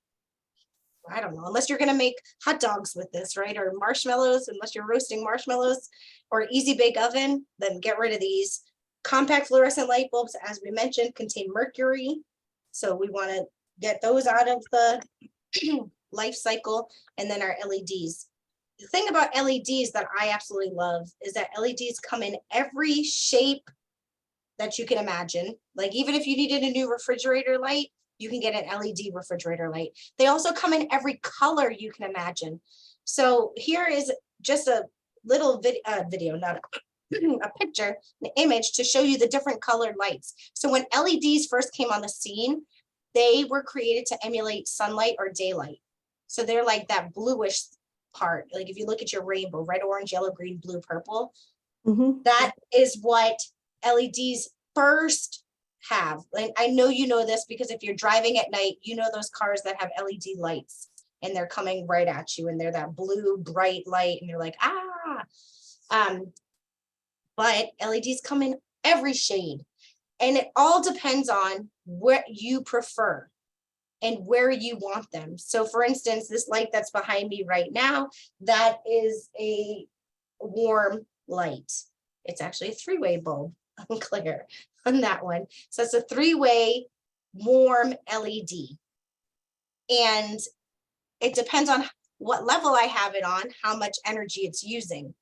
I don't know, unless you're going to make hot dogs with this, right? Or marshmallows, unless you're roasting marshmallows or easy bake oven, then get rid of these. Compact fluorescent light bulbs, as we mentioned, contain mercury. So we want to get those out of the life cycle. And then our LEDs. The thing about LEDs that I absolutely love is that LEDs come in every shape that you can imagine. Like even if you needed a new refrigerator light, you can get an LED refrigerator light. They also come in every color you can imagine. So here is just a little video, not a picture, an image to show you the different colored lights. So when LEDs first came on the scene, they were created to emulate sunlight or daylight. So they're like that bluish part. Like if you look at your rainbow, red, orange, yellow, green, blue, purple, that is what LEDs first have. Like I know you know this because if you're driving at night, you know those cars that have LED lights and they're coming right at you and they're that blue bright light and you're like, but LEDs come in every shade and it all depends on what you prefer and where you want them. So for instance, this light that's behind me right now, that is a warm light. It's actually a 3-way bulb. I'm clear on that one. So it's a 3-way warm LED. And it depends on what level I have it on, how much energy it's using.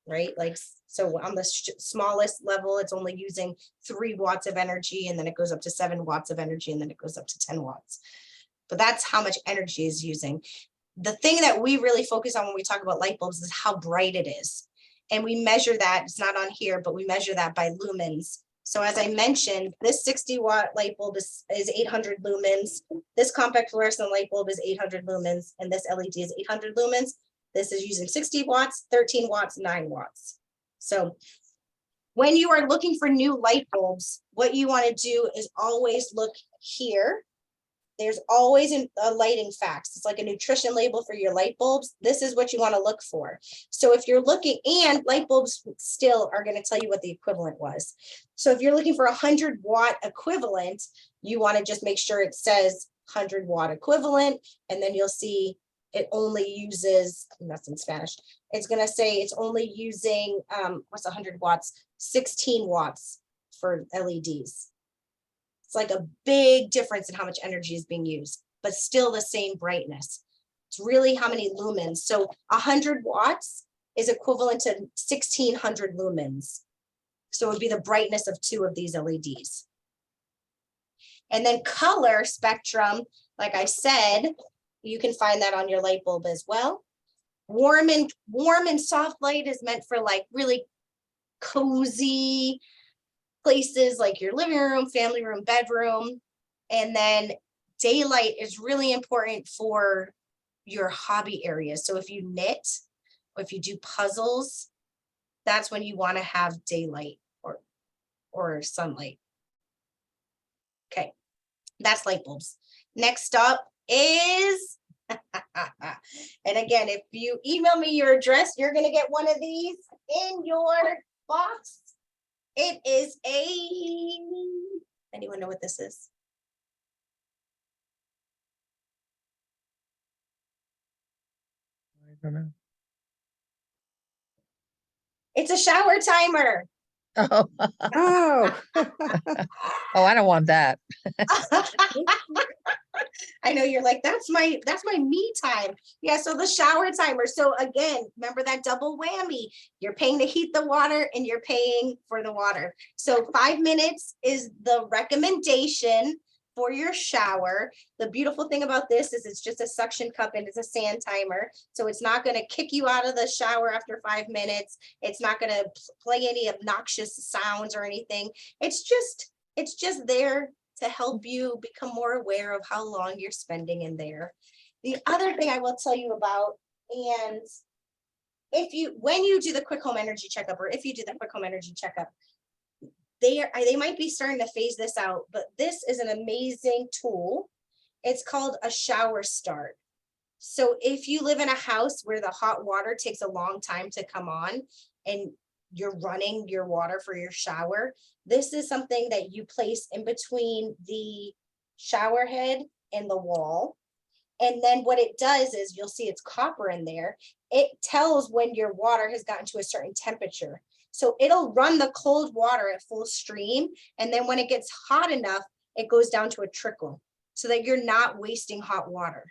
Right? Like, so on the smallest level, it's only using 3 watts of energy, and then it goes up to 7 watts of energy, and then it goes up to 10 watts. But that's how much energy is using. The thing that we really focus on when we talk about light bulbs is how bright it is. And we measure that, it's not on here, but we measure that by lumens. So as I mentioned, this 60-watt light bulb is 800 lumens. This compact fluorescent light bulb is 800 lumens, and this LED is 800 lumens. This is using 60 watts, 13 watts, 9 watts. So when you are looking for new light bulbs, what you want to do is always look here. There's always a lighting facts. It's like a nutrition label for your light bulbs. This is what you want to look for. So if you're looking, and light bulbs still are going to tell you what the equivalent was. So if you're looking for a 100-watt equivalent, you want to just make sure it says 100-watt equivalent, and then you'll see it only uses, and that's in Spanish, it's going to say it's only using, what's 100 watts? 16 watts for LEDs. It's like a big difference in how much energy is being used, but still the same brightness. It's really how many lumens. So 100 watts is equivalent to 1600 lumens. So it would be the brightness of 2 of these LEDs. And then color spectrum, like I said, you can find that on your light bulb as well. Warm and soft light is meant for like really cozy places like your living room, family room, bedroom. And then daylight is really important for your hobby areas. So if you knit or if you do puzzles, that's when you want to have daylight or sunlight. Okay, that's light bulbs. Next up is, and again, if you email me your address, you're going to get one of these in your box. It is anyone know what this is? I don't know. It's a shower timer. Oh, Oh, oh, I don't want that. I know you're like, that's my me time. Yeah, so the shower timer. So again, remember that double whammy. You're paying to heat the water and you're paying for the water. So 5 minutes is the recommendation for your shower. The beautiful thing about this is it's just a suction cup and it's a sand timer. So it's not going to kick you out of the shower after 5 minutes. It's not going to play any obnoxious sounds or anything. It's just there to help you become more aware of how long you're spending in there. The other thing I will tell you about, and when you do the quick home energy checkup, or if you do the quick home energy checkup, they might be starting to phase this out, but this is an amazing tool. It's called a shower start. So if you live in a house where the hot water takes a long time to come on and you're running your water for your shower, this is something that you place in between the shower head and the wall. And then what it does is, you'll see it's copper in there. It tells when your water has gotten to a certain temperature. So it'll run the cold water at full stream. And then when it gets hot enough, it goes down to a trickle so that you're not wasting hot water.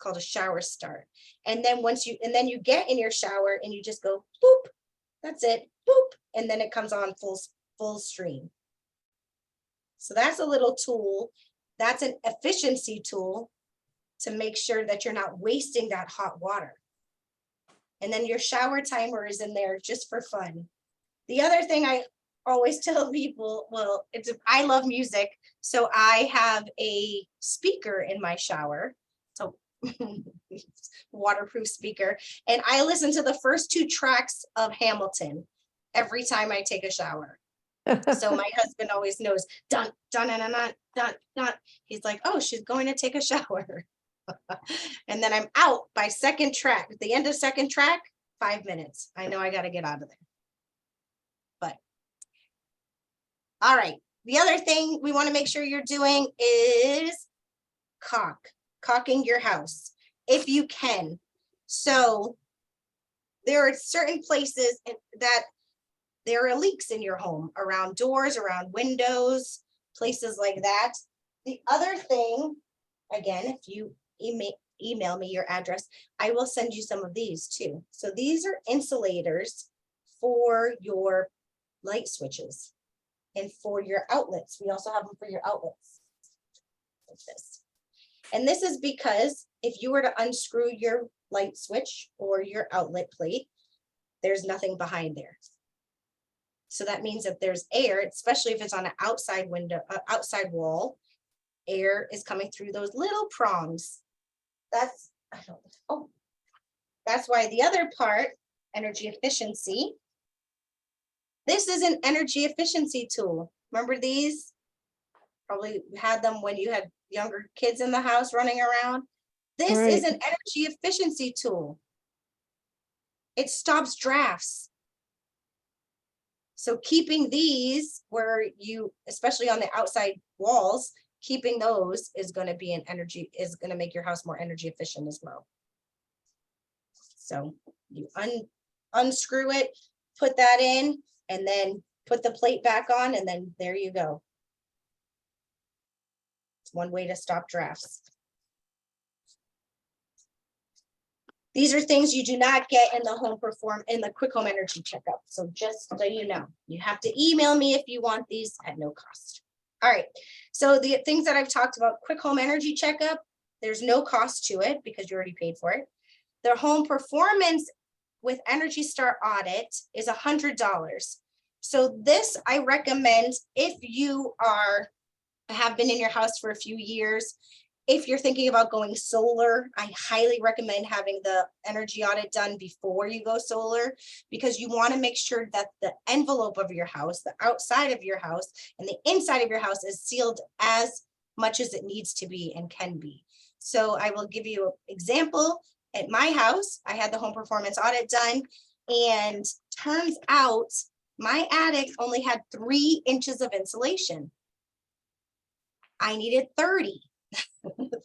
Called a shower start. And then you get in your shower and you just go boop. That's it. Boop. And then it comes on full stream. So that's a little tool. That's an efficiency tool to make sure that you're not wasting that hot water. And then your shower timer is in there just for fun. The other thing I always tell people, well, I love music. So I have a speaker in my shower. So waterproof speaker. And I listen to the first 2 tracks of Hamilton every time I take a shower. So my husband always knows, dun, dun, dun, dun, dun, dun. He's like, oh, she's going to take a shower. And then I'm out by second track. At the end of second track, 5 minutes. I know I got to get out of there. But all right. The other thing we want to make sure you're doing is caulking your house if you can. So there are certain places that there are leaks in your home, around doors, around windows, places like that. The other thing, again, if you email me your address, I will send you some of these too. So these are insulators for your light switches and for your outlets. We also have them for your outlets. Like this. And this is because if you were to unscrew your light switch or your outlet plate, there's nothing behind there. So that means that there's air, especially if it's on an outside window, outside wall, air is coming through those little prongs. That's why the other part, energy efficiency. This is an energy efficiency tool. Remember these? Probably had them when you had younger kids in the house running around. This is an energy efficiency tool. It stops drafts. So keeping these where you, especially on the outside walls, keeping those is going to make your house more energy efficient as well. So you unscrew it, put that in, and then put the plate back on, and then there you go. It's one way to stop drafts. These are things you do not get in the quick home energy checkup. So just so you know, you have to email me if you want these at no cost. All right, so the things that I've talked about, quick home energy checkup, there's no cost to it because you already paid for it. The home performance with Energy Star audit is $100. So this I recommend if you have been in your house for a few years. If you're thinking about going solar, I highly recommend having the energy audit done before you go solar, because you want to make sure that the envelope of your house, the outside of your house, and the inside of your house is sealed as much as it needs to be and can be. So I will give you an example. At my house, I had the home performance audit done, and turns out my attic only had 3 inches of insulation. I needed 30.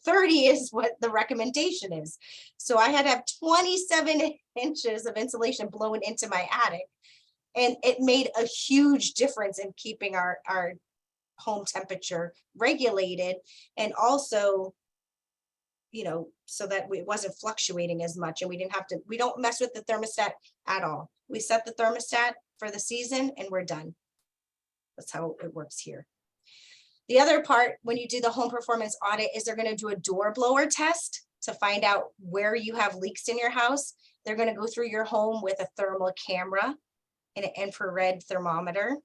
30 is what the recommendation is. So I had to have 27 inches of insulation blown into my attic. And it made a huge difference in keeping our home temperature regulated, and also, you know, so that it wasn't fluctuating as much, and we don't mess with the thermostat at all. We set the thermostat for the season and we're done. That's how it works here. The other part, when you do the home performance audit, is they're going to do a door blower test to find out where you have leaks in your house. They're going to go through your home with a thermal camera and an infrared thermometer.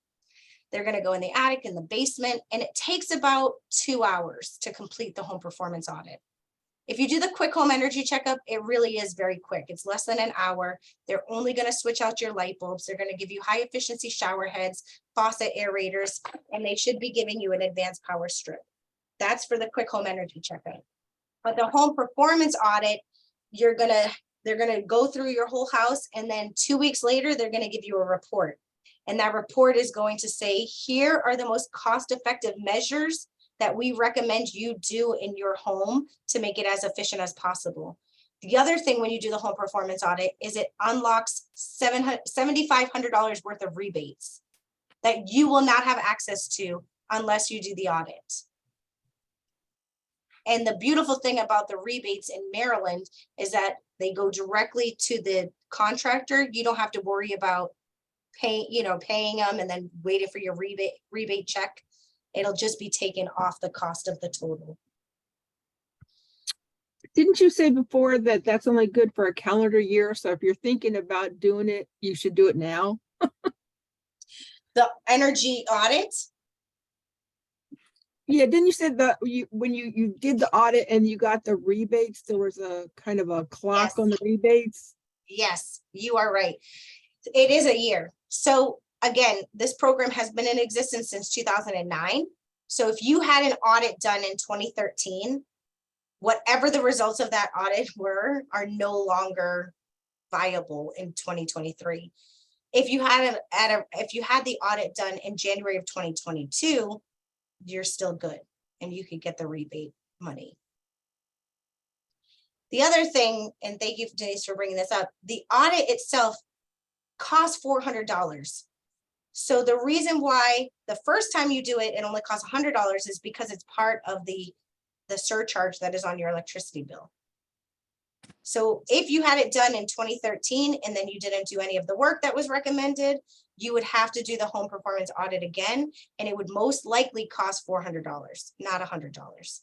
They're going to go in the attic, in the basement, and it takes about 2 hours to complete the home performance audit. If you do the quick home energy checkup, it really is very quick. It's less than an hour. They're only going to switch out your light bulbs. They're going to give you high efficiency shower heads, faucet aerators, and they should be giving you an advanced power strip. That's for the quick home energy checkup. But the home performance audit, they're going to go through your whole house, and then 2 weeks later, they're going to give you a report. And that report is going to say, here are the most cost-effective measures that we recommend you do in your home to make it as efficient as possible. The other thing when you do the home performance audit is it unlocks $7,500 worth of rebates that you will not have access to unless you do the audit. And the beautiful thing about the rebates in Maryland is that they go directly to the contractor. You don't have to worry about paying them and then waiting for your rebate check. It'll just be taken off the cost of the total. Didn't you say before that that's only good for a calendar year? So if you're thinking about doing it, you should do it now? The energy audit? Yeah, didn't you say that when you did the audit and you got the rebates, there was a kind of a clock Yes. on the rebates? Yes, you are right. It is a year. So again, this program has been in existence since 2009. So if you had an audit done in 2013, whatever the results of that audit were are no longer viable in 2023. If you had the audit done in January of 2022, you're still good and you could get the rebate money. The other thing, and thank you, Denise, for bringing this up, the audit itself costs $400. So the reason why the first time you do it, it only costs $100 is because it's part of the surcharge that is on your electricity bill. So if you had it done in 2013 and then you didn't do any of the work that was recommended, you would have to do the home performance audit again, and it would most likely cost $400, not $100.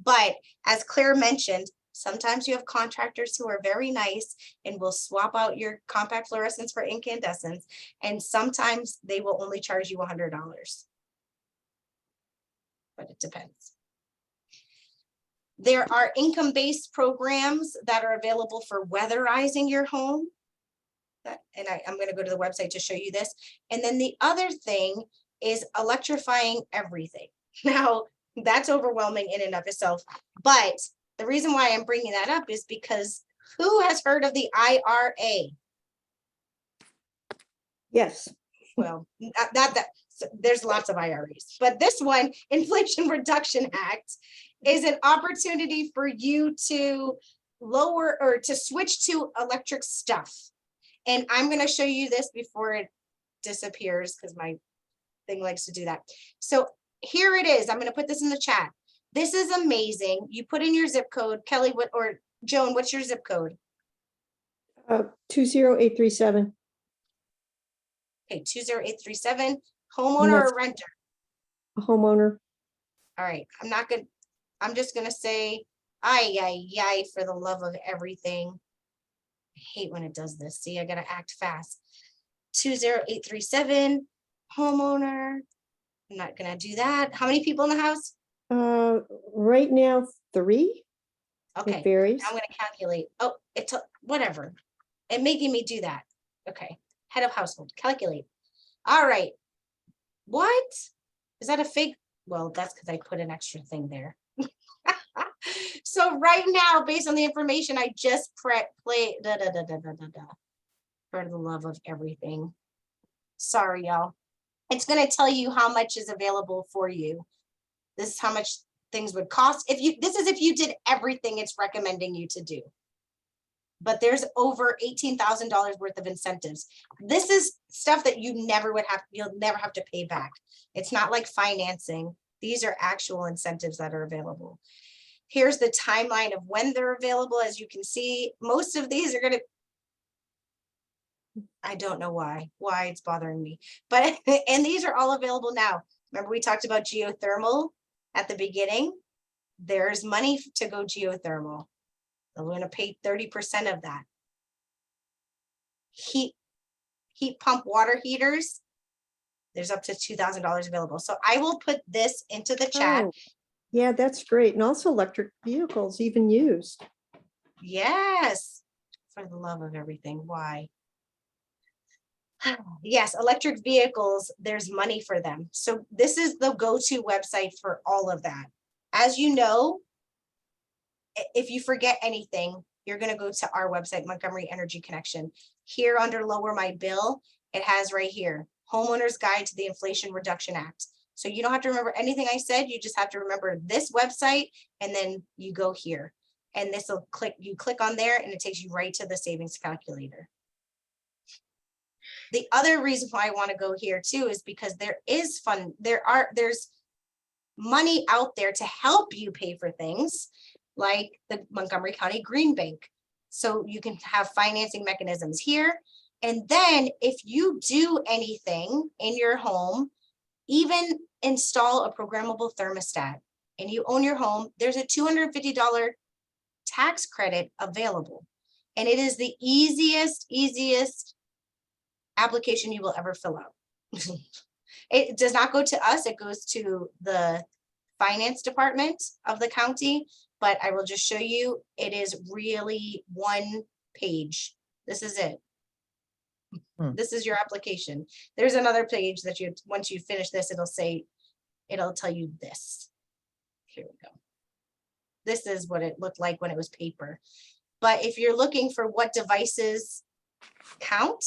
But as Claire mentioned, sometimes you have contractors who are very nice and will swap out your compact fluorescents for incandescents, and sometimes they will only charge you $100. But it depends. There are income-based programs that are available for weatherizing your home. And I'm going to go to the website to show you this. And then the other thing is electrifying everything. Now, that's overwhelming in and of itself. But the reason why I'm bringing that up is because who has heard of the IRA? Yes. Well, there's lots of IRAs, but this one, Inflation Reduction Act, is an opportunity for you to lower or to switch to electric stuff. And I'm going to show you this before it disappears because my thing likes to do that. So here it is. I'm going to put this in the chat. This is amazing. You put in your zip code. Kelly, or Joan, what's your zip code? 20837. Okay, 20837. Homeowner or renter? A homeowner. All right. I'm just going to say, ay, for the love of everything. I hate when it does this. See, I got to act fast. 20837, homeowner. I'm not going to do that. How many people in the house? Right now, 3. Okay. It varies. I'm going to calculate. Oh, whatever. It's making me do that. Okay. Head of household. Calculate. All right. What? Is that a fake? Well, that's because I put an extra thing there. So right now, based on the information I just played, for the love of everything. Sorry, y'all. It's going to tell you how much is available for you. This is how much things would cost. This is if you did everything it's recommending you to do. but there's over $18,000 worth of incentives. This is stuff that you'll never have to pay back. It's not like financing. These are actual incentives that are available. Here's the timeline of when they're available. As you can see, most of these are going to, I don't know why it's bothering me, but, and these are all available now. Remember we talked about geothermal at the beginning? There's money to go geothermal. We're going to pay 30% of that. Heat pump water heaters, there's up to $2,000 available. So I will put this into the chat. Oh, yeah, that's great. And also electric vehicles, even used. Yes, for the love of everything, why? Yes, electric vehicles, there's money for them. So this is the go-to website for all of that. As you know, if you forget anything, you're going to go to our website, Montgomery Energy Connection. Here under Lower My Bill, it has right here, Homeowner's Guide to the Inflation Reduction Act. So you don't have to remember anything I said. You just have to remember this website, and then you go here. And this will you click on there, and it takes you right to the savings calculator. The other reason why I want to go here too is because there's money out there to help you pay for things like the Montgomery County Green Bank. So you can have financing mechanisms here. And then if you do anything in your home, even install a programmable thermostat and you own your home, there's a $250 tax credit available. And it is the easiest application you will ever fill out. It does not go to us, it goes to the finance department of the county, but I will just show you, it is really one page. This is it. This is your application. There's another page that once you finish this, it'll tell you this. Here we go. This is what it looked like when it was paper. But if you're looking for what devices count,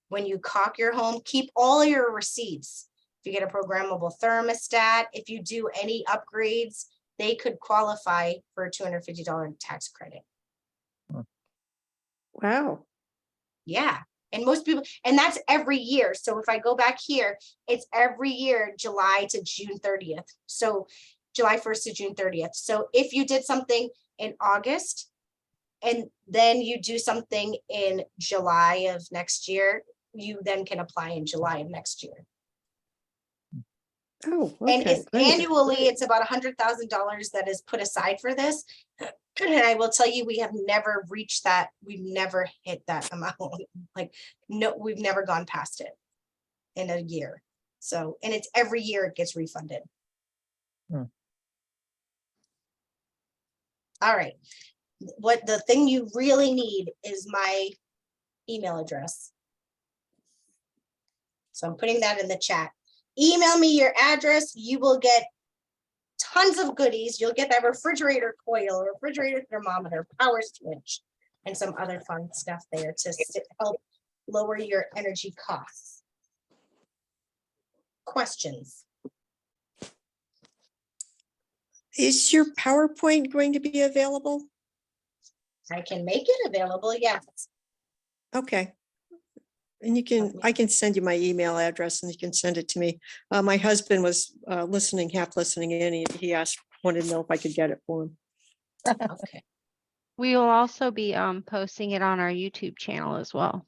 when you caulk your home, keep all your receipts. If you get a programmable thermostat, if you do any upgrades, they could qualify for a $250 tax credit. Wow. Yeah. And most people, and that's every year. So if I go back here, it's every year, July to June 30th. So July 1st to June 30th. So if you did something in August, and then you do something in July of next year, you then can apply in July of next year. Oh, And okay. it's annually, it's about $100,000 that is put aside for this. And I will tell you, we have never reached that. We've never hit that amount. Like, no, we've never gone past it in a year. So, and it's every year it gets refunded. All right. What the thing you really need is my email address. So I'm putting that in the chat. Email me your address. You will get tons of goodies. You'll get that refrigerator coil, refrigerator thermometer, power switch, and some other fun stuff there to help lower your energy costs. Questions? Is your PowerPoint going to be available? I can make it available, yes. Okay. And I can send you my email address and you can send it to me. My husband was half listening in. He wanted to know if I could get it for him. Okay. We will also be posting it on our YouTube channel as well.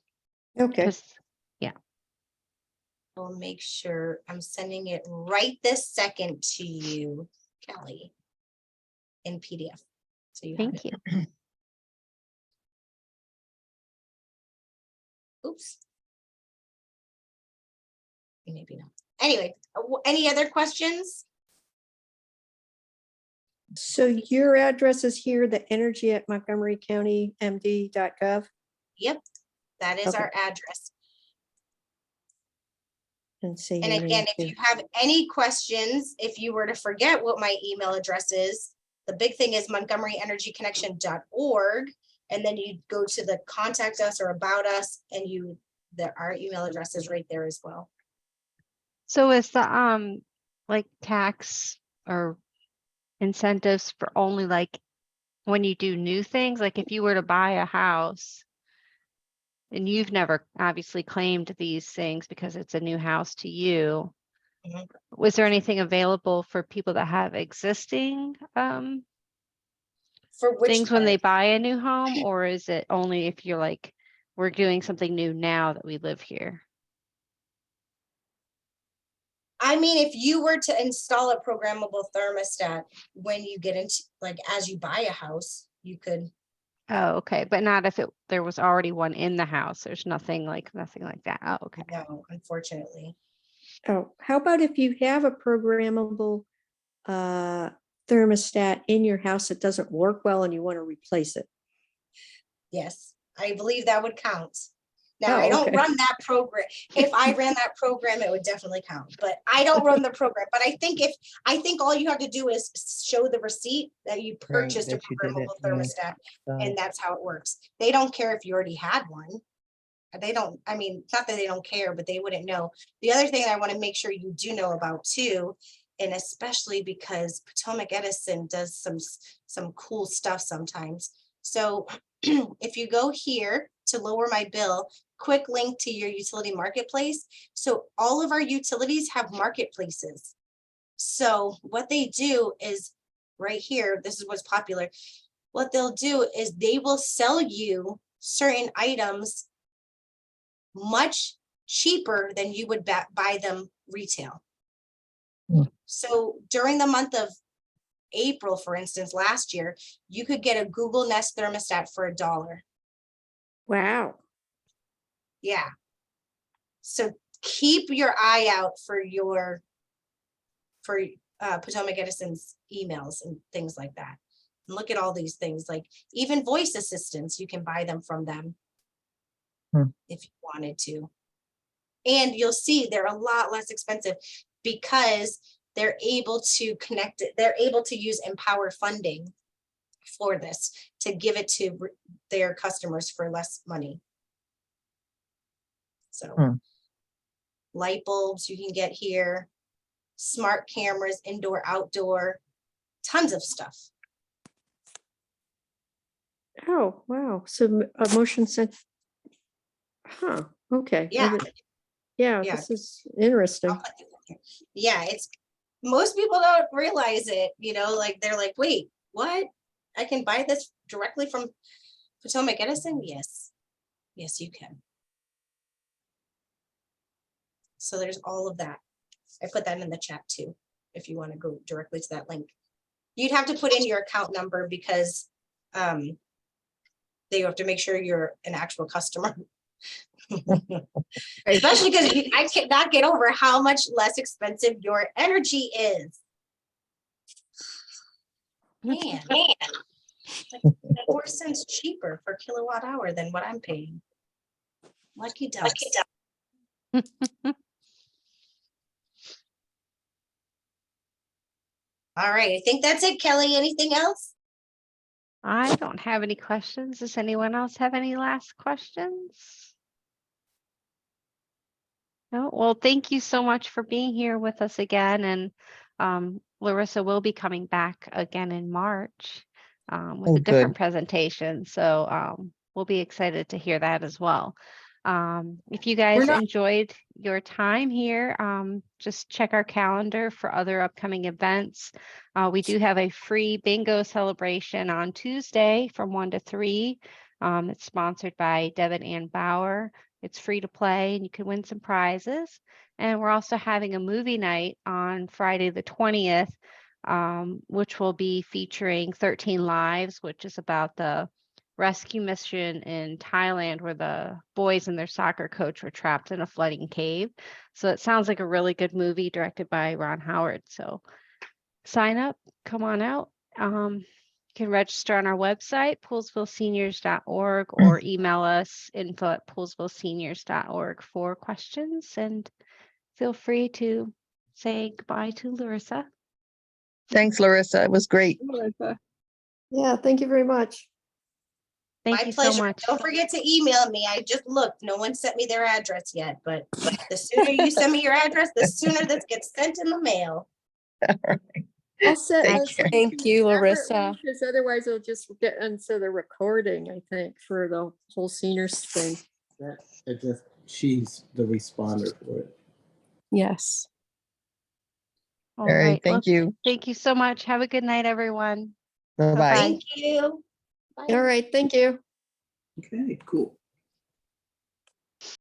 Okay. Yeah. I'll make sure I'm sending it right this second to you, Kelly, in PDF. So you Thank you. Oops. Maybe not. Anyway, any other questions? So your address is here, the energy at montgomerycountymd.gov. Yep, that is Okay. our address. And say And your again, name if too. you have any questions, if you were to forget what my email address is, the big thing is montgomeryenergyconnection.org. And then you go to the contact us or about us, and our email address is right there as well. So is the like tax or incentives for only like when you do new things, like if you were to buy a house and you've never obviously claimed these things because it's a new house to you, Mhm. was there anything available for people that have existing For which things when they part? buy a new home, or is it only if you're like, we're doing something new now that we live here? I mean, if you were to install a programmable thermostat when you get into, like, as you buy a house, you could. Oh, okay, but not if there was already one in the house. There's nothing like that. Oh, okay. No, unfortunately. Oh, how about if you have a programmable thermostat in your house that doesn't work well and you want to replace it? Yes, I believe that would count. Now, Oh, I don't okay. run that program. If I ran that program, it would definitely count, but I don't run the program. But I think all you have to do is show the receipt that you Right, purchased a that you did it, programmable yeah. thermostat, So, and that's how it works. They don't care if you already had one. They don't, I mean, not that they don't care, but they wouldn't know. The other thing I want to make sure you do know about too, and especially because Potomac Edison does some cool stuff sometimes. So if you go here to lower my bill, quick link to your utility marketplace. So all of our utilities have marketplaces. So what they do is right here, this is what's popular. What they'll do is they will sell you certain items much cheaper than you would buy them retail. Hmm. So during the month of April, for instance, last year, you could get a Google Nest thermostat for $1. Wow. Yeah. So keep your eye out for Potomac Edison's emails and things like that. And look at all these things, like even voice assistants, you can buy them from them if you wanted to. And you'll see they're a lot less expensive because they're able to connect it. They're able to use Empower funding for this to give it to their customers for less money. So light bulbs you can get here, smart cameras, indoor, outdoor, tons of stuff. Oh, wow. So a motion sent. Huh, okay. Yeah. Yeah, Yeah. this is interesting. Yeah, it's most people don't realize it, like they're like, wait, what? I can buy this directly from Potomac Edison? Yes, you can. So there's all of that. I put that in the chat too, if you want to go directly to that link. You'd have to put in your account number because they have to make sure you're an actual customer. Especially because I cannot get over how much less expensive your energy is. Man, like 4 cents cheaper per kilowatt hour than what I'm paying. Lucky ducks. All right, I think that's it, Kelly. Anything else? I don't have any questions. Does anyone else have any last questions? No? Well, thank you so much for being here with us again. And Larissa will be coming back again in March with a different presentation. So we'll be excited to hear that as well. If you guys enjoyed your time here, just check our calendar for other upcoming events. We do have a free bingo celebration on Tuesday from 1 to 3. It's sponsored by Devin Ann Bauer. It's free to play and you can win some prizes. And we're also having a movie night on Friday the 20th, which will be featuring 13 Lives, which is about the rescue mission in Thailand where the boys and their soccer coach were trapped in a flooding cave. So it sounds like a really good movie directed by Ron Howard. So sign up, come on out. You can register on our website, poolsvilleseniors.org, or email us info@poolsvilleseniors.org for questions. And feel free to say goodbye to Larissa. Thanks, Larissa. It was great. Larissa. Yeah, thank you very much. Thank My you pleasure. so much. Don't forget to email me. I just looked. No one sent me their address yet, but the sooner you send me your address, the sooner this gets sent in the mail. All right. I'll set. Take I'll care. set Thank you, Larissa. Because otherwise it'll just get into the recording, I think, for the whole seniors thing. She's the responder for it. Yes. All All right, right. Well, thank you. thank you so much. Have a good night, everyone. Bye-bye. Bye-bye. Thank you. All right, thank you. Okay, cool.